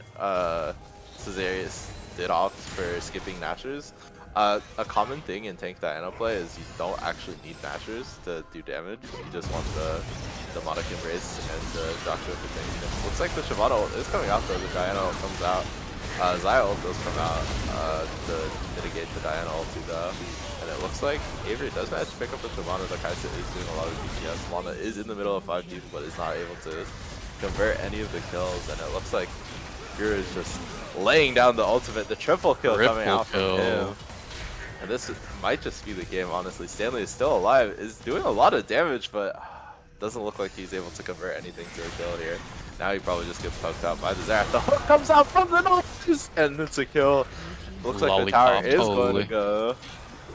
Caesarius did opt for skipping Nashers. A common thing in tank Diana play is you don't actually need Nashers to do damage. You just want the Demonic Embrace and the Joshua for tanking. Looks like the Shyvana ult is coming out though. The Diana ult comes out. Xayah ult does come out to mitigate the Diana ulti though. And it looks like Avery does manage to pick up the Shyvana. The Kai'Sa is doing a lot of DPS. Lana is in the middle of 5 people but is not able to convert any of the kills. And it looks like Guru is just laying down the ultimate. The triple kill coming out from him. And this might just be the game, honestly. Stanley is still alive, is doing a lot of damage, but doesn't look like he's able to convert anything to a kill here. Now he probably just gets poked out by the Xerath. The hook comes out from the nose, and it's a kill. Looks like the tower is going to go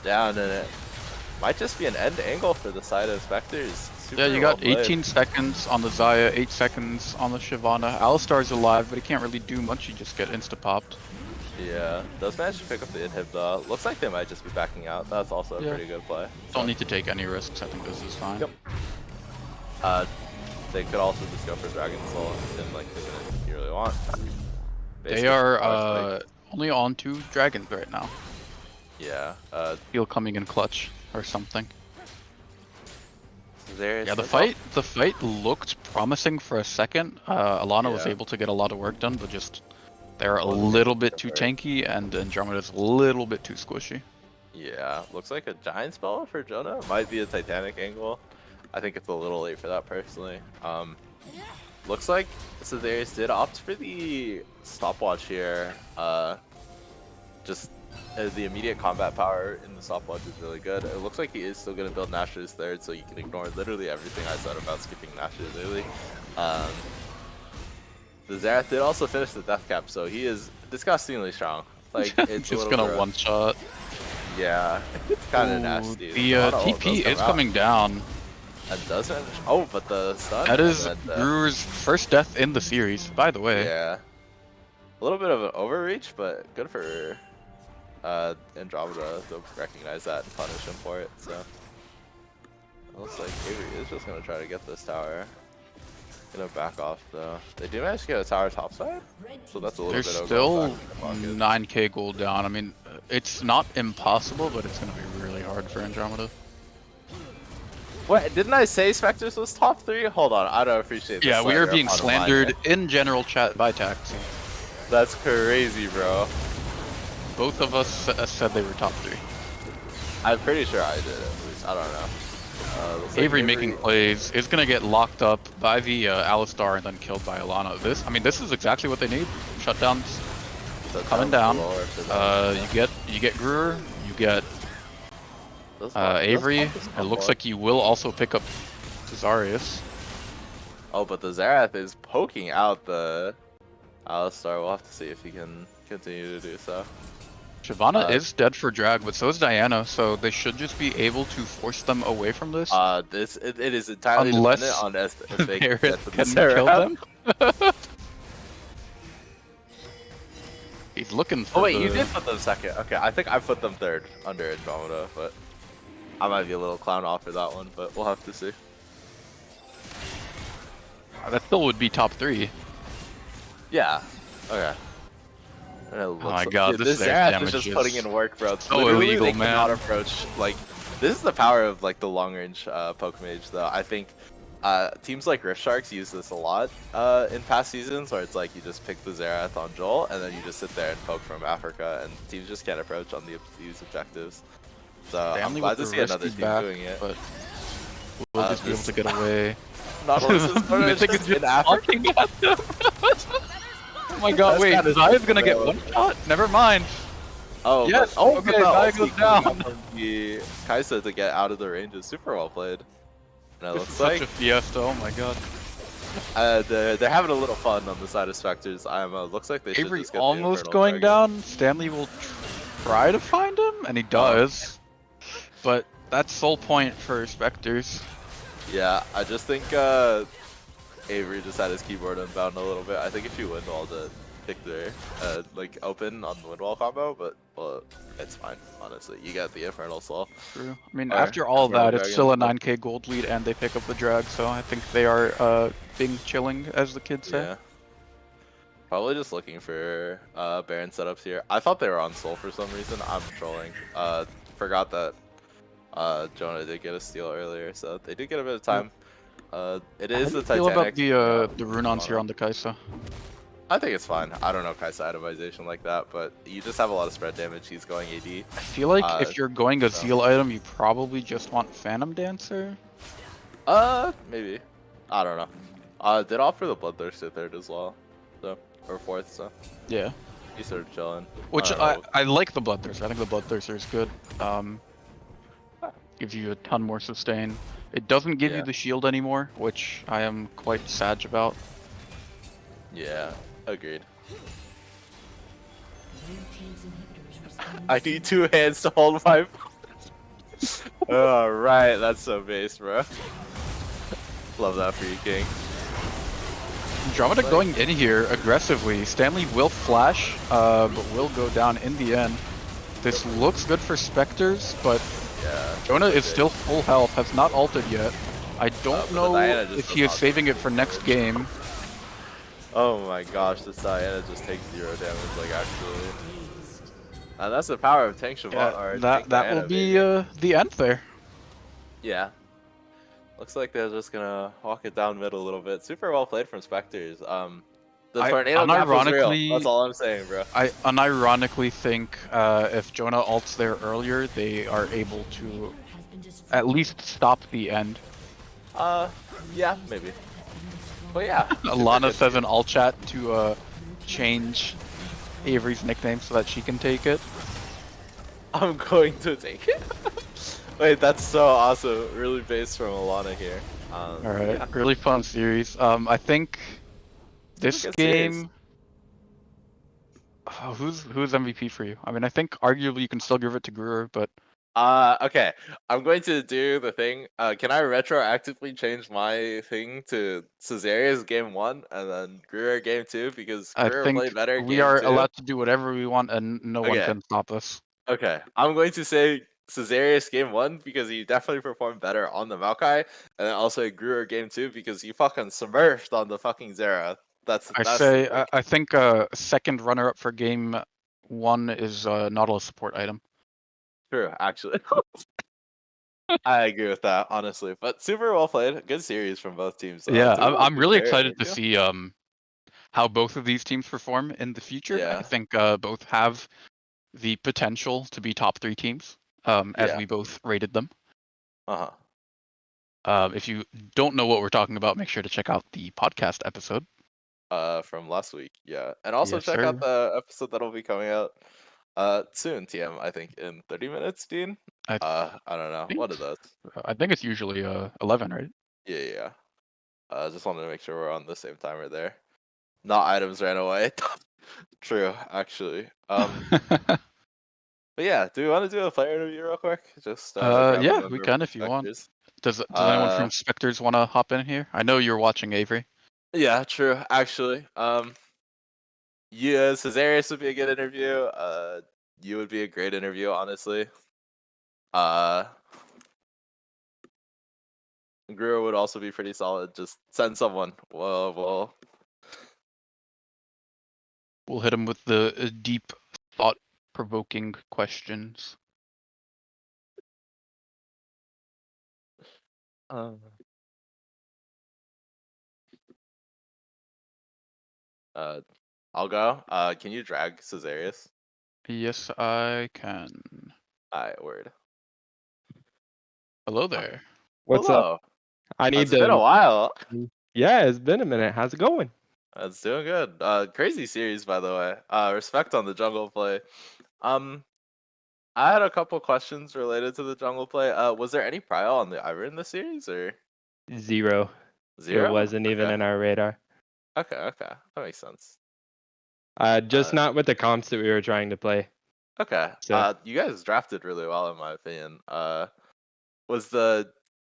down, and it might just be an end angle for the side of Spectres. Yeah, you got 18 seconds on the Xayah, 8 seconds on the Shyvana. Alistar's alive, but he can't really do much. You just get insta-popped. Yeah, does manage to pick up the inhib though. Looks like they might just be backing out. That's also a pretty good play. Don't need to take any risks. I think this is fine. Yep. They could also just go for Dragon Soul in like 2 minutes if you really want. They are only on 2 dragons right now. Yeah. He'll coming in clutch or something. Yeah, the fight looked promising for a second. Alana was able to get a lot of work done, but just they're a little bit too tanky, and Andromeda's a little bit too squishy. Yeah, looks like a giant spell for Jonah. Might be a Titanic angle. I think it's a little late for that personally. Looks like Caesarius did opt for the stopwatch here. Just the immediate combat power in the stopwatch is really good. It looks like he is still going to build Nashor's third, so you can ignore literally everything I said about skipping Nashor's early. The Xerath did also finish the death cap, so he is disgustingly strong. Like it's just gonna one shot. Yeah, it's kind of Ooh, nasty. the Toronto ult does TP come is out. coming down. And doesn't. Oh, but the stun. That and is then the- Brewer's first death in the series, by the way. Yeah. A little bit of an overreach, but good for Andromeda to recognize that and punish him for it. So it looks like Avery is just gonna try to get this tower. Gonna back off though. They do manage to get a tower topside, so that's a little There's bit of still going back in the pocket. 9k gold down. I mean, it's not impossible, but it's going to be really hard for Andromeda. What, didn't I say Spectres was top 3? Hold on, I don't appreciate this. Yeah, we are slander being up on the line slandered here. in general chat by Taxi. That's crazy, bro. Both of us said they were top 3. I'm pretty sure I did at least. I don't know. Looks like Avery making plays is going to get locked up by the Alistar and then killed by Alana. This is exactly what they need. Shutdowns coming down. You get Brewer, you get Avery. It looks like you will also pick up Zarius. Oh, but the Zerath is poking out the Alistar. We'll have to see if he can continue to do so. Shyvana is dead for drag, but so is Diana, so they should just be able to force them away from this. It is entirely Unless dependent on if they Barret get to the can kill Zerath. them. He's looking for Oh wait, the... you did put them second. Okay, I think I put them third under Andromeda, but I might be a little clown off for that one, but we'll have to see. That still would be top 3. Yeah. Okay. Oh my god, this Zerath Zerath damage is just is putting in work, bro. so Literally, illegal, they man. cannot approach, like, this is the power of, like, the long-range poke mage, though. I think teams like Rift Sharks use this a lot in past seasons, where it's like you just pick the Zerath on Joel, and then you just sit there and poke from Africa, and teams just can't approach on these objectives. So I'm glad to see another team doing it. But we'll just be able to get away. Nautilus is sort of Mythic just is in Africa. looking at them. Oh my god, That's wait, kinda Zaya's gonna sick, get though. one shot? Never mind. Oh, Yes, but, okay, but the Zaya ulti goes coming down. out from the Kaisa to get out of the range is super well played. And it This is looks such like a fiesta, oh my god. they're having a little fun on the side of Spectres. Looks like they should Avery just get the almost Infernal going Dragon. down. Stanley will try to find him, and he does. But that's sole point for Spectres. Yeah, I just think Avery just had his keyboard unbound a little bit. I think if you Windwall to pick their like open on the Windwall combo, but well, it's fine, honestly. You got the Infernal Soul. True. I mean, Or after all Infernal that, it's Dragon, still a but- 9k gold lead, and they pick up the drag, so I think they are being chilling, as the kids say. Yeah. Probably just looking for Baron setups here. I thought they were on Soul for some reason. I'm trolling. Forgot that Jonah did get a steal earlier, so they did get a bit of time. It How is do you the feel Titanic. about the Runons here on the Kaisa? I think it's fine. I don't know Kaisa itemization like that, but you just have a lot of spread damage. He's going AD. I feel like if you're going a Zeal item, you probably just want Phantom Dancer. Maybe. I don't know. Did offer the Bloodthirster third as well, so or fourth, so Yeah. he's sort of chilling. Which don't know. I like the Bloodthirster. I think the Bloodthirster is good. Gives you a ton more sustain. It doesn't give you Yeah. the shield anymore, which I am quite sad about. Yeah, agreed. Blue team's inhibitors respond I need 2 hands to hold my. Alright, that's so base, bro. Love that for you, King. Andromeda going in here aggressively. Stanley will flash, but will go down in the end. This looks good for Spectres, but Yeah. Jonah is still full health, has not ulted yet. I don't but the know Diana just if does he is not- saving it for next game. Oh my gosh, this Diana just takes 0 damage, like actually. And that's the power of Tank Shyvana. or that Tank will Diana, be baby. the end there. Yeah. Looks like they're just gonna walk it down mid a little bit. Super well played from Spectres. The tornado gap was real. unironically- That's all I'm saying, bro. I unironically think if Jonah ults there earlier, they are able to has been destroyed. at least stop the end. Yeah, maybe. But yeah. super Alana good. says in all chat to change Avery's nickname so that she can take it. I'm going to take it. Wait, that's so awesome. Really based from Alana here. Alright, Yeah. really fun series. I think this Super good series. game... Who's MVP for you? I mean, I think arguably you can still give it to Gruer, but Okay. I'm going to do the thing. Can I retroactively change my thing to Caesarius game 1 and then Greer game 2 because I Greer played think better we game are 2? allowed to do whatever we want, and no one Okay. can stop us. Okay. I'm going to say Caesarius game 1 because he definitely performed better on the Maokai, and then also Greer game 2 because he fucking smurfed on the fucking Zera. That's like, I think second runner-up for game 1 is not a support item. true, actually. I agree with that, honestly. But super well played. Good series from both teams. Yeah, Do we want I'm to do really player excited to interview? see how both of these teams perform in the future. I Yeah. think both have the potential to be top 3 teams, as Yeah. we both rated them. Uh-huh. If you don't know what we're talking about, make sure to check out the podcast episode. From last week, yeah. And also Yes, check out sir. the episode that'll be coming out soon, TM, I think in 30 minutes, Dean. I I don't know. think One of those. I think it's usually 11, right? Yeah. Just wanted to make sure we're on the same timer there. Not items ran away. True, actually. But yeah, do we want to do a player interview real quick? Just grab a Yeah, we member can from if you want. Spectres. Does anyone from Uh Spectres want to hop in here? I know you're watching Avery. yeah, true, actually. Yeah, Caesarius would be a good interview. You would be a great interview, honestly. Uh, Greer would also be pretty solid. Just send someone. Well. We'll hit him with the deep, thought-provoking questions. Uh, I'll go. Can you drag Caesarius? Yes, I can. Alright, word. Hello there. What's up? Hello. I need It's been a to. while. Yeah, it's been a minute. How's it going? It's doing good. Crazy series, by the way. Respect on the jungle play. I had a couple questions related to the jungle play. Was there any prio on the Ivern in the series or Zero. It zero? wasn't even Okay. in our radar. Okay. That makes sense. Just Uh, not with the comps that we were trying to play. Okay. So, You guys drafted really well in my opinion. Was the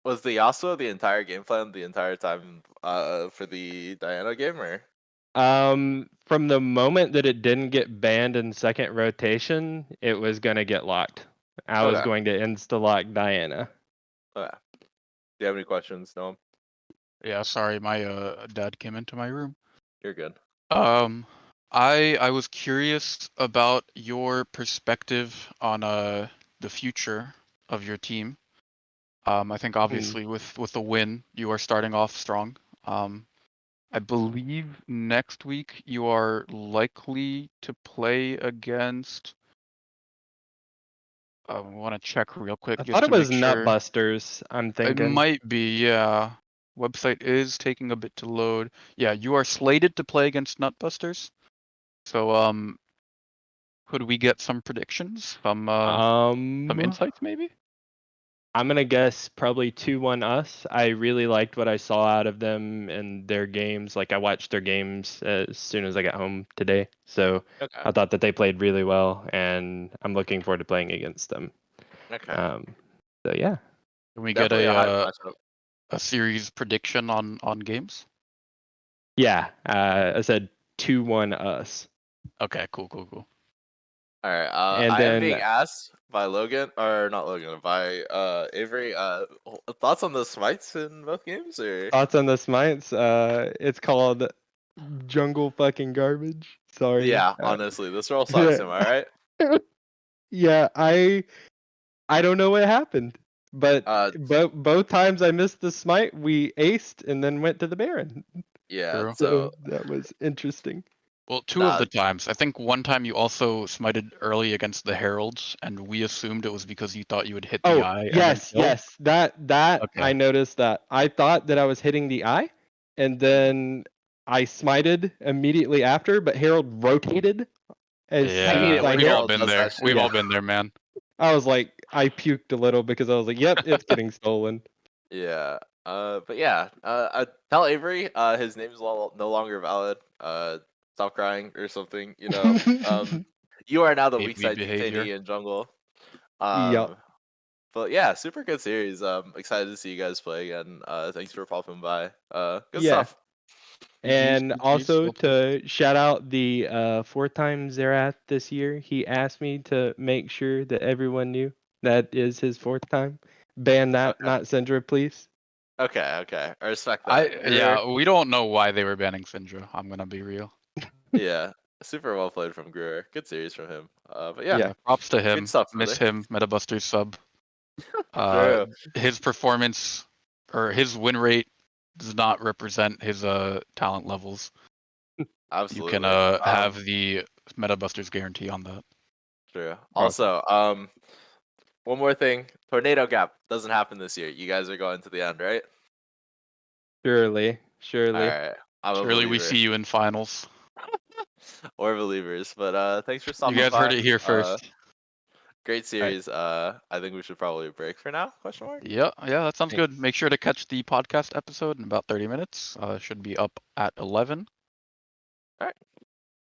Yasuo the entire game plan the entire time for the Diana game or? from the moment that it didn't get banned in second rotation, it was gonna get locked. I was Okay. going to insta-lock Diana. Okay. Do you have any questions, Noam? Yeah, sorry, my dad came into my room. You're good. I was curious about your perspective on the future of your team. I think obviously with the win, you are starting off strong. I believe next week you are likely to play against. I want to check real quick I just thought it to make was sure. Nutbusters, I'm It thinking. might be, yeah. Website is taking a bit to load. Yeah, you are slated to play against Nutbusters. So, could we get some predictions, some insights maybe? I'm gonna guess probably 2-1 us. I really liked what I saw out of them and their games. Like I watched their games as soon as I got home today. So Okay. I thought that they played really well and I'm looking forward to playing against them. Okay. So yeah. Can we get Definitely a hype matchup. a series prediction on games? Yeah. I said 2-1 us. Okay, cool. All right. And I am being then asked by Logan, or not Logan, by Avery. Thoughts on the smites in both games, or? thoughts on the smites. It's called jungle fucking garbage. Sorry. Yeah, honestly, this role sucks. Am I right? Yeah, I don't know what happened, but Uh, both times I missed the smite, we aced and then went to the Baron. yeah. True. So So that was interesting. Well, two of nah, the times. I think one time you also smited early against the Heralds, and we assumed it was because you thought you would hit the Oh, eye and then kill. yes. That Okay. I noticed that. I thought that I was hitting the eye, and then I smited immediately after, but Herald rotated as Yeah, soon hate as it I when we've hit. all Herald been does there. that We've shit. all Yeah. been there, man. I was like, I puked a little because I was like, yep, it's getting stolen. Yeah. But yeah. I tell Avery. His name is no longer valid. stop crying or something. You know, you are now the Hate weak me side behavior. detainee in jungle. Yup. But yeah, super good series. Excited to see you guys play again. Thanks for popping by. Good Yeah. stuff. And also well played. to shout out the 4 times Zerath this year. He asked me to make sure that everyone knew that is his 4th time. Ban that, Okay. not Syndra, please. Okay. I respect that. Yeah, we don't know why they were banning Syndra. I'm gonna be real. Yeah. Super well played from Greer. Good series from him. But yeah, Yeah, props to good him. stuff, Miss brother. him, Metabuster's sub. True. His performance or his win rate does not represent his talent levels. You can Absolutely. have the Metabuster's guarantee on that. True. Also, one more thing. Tornado Gap doesn't happen this year. You guys are going to the end, right? Surely. All right. I'm a Surely we believer. see you in finals. Or believers. But thanks for You stopping guys by. heard it here first. Great series. I think we should probably break for now. Question mark. Yeah, that sounds Thanks. good. Make sure to catch the podcast episode in about 30 minutes. Should be up at 11. All right.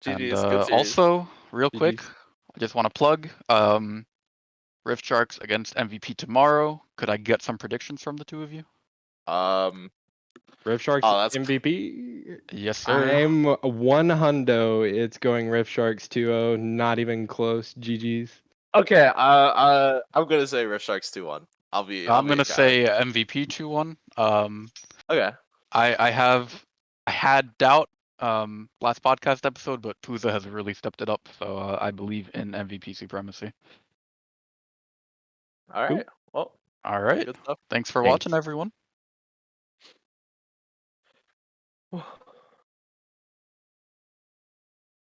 And GG's. Good series. also, real quick, GG's. I just want to plug Rift Sharks against MVP tomorrow. Could I get some predictions from the two of you? Rift Sharks Oh, that's MVP. Yes, sir. I'm 100. It's going Rift Sharks 2-0. Not even close. GG's. okay. I'm gonna say Rift Sharks 2-1. I'll be I'm gonna a coward. say MVP 2-1. Okay. I had doubt last podcast episode, but Puza has really stepped it up, so I believe in MVP supremacy. All Cool. right. Well, All right. good stuff. Thanks for Thanks. watching, everyone.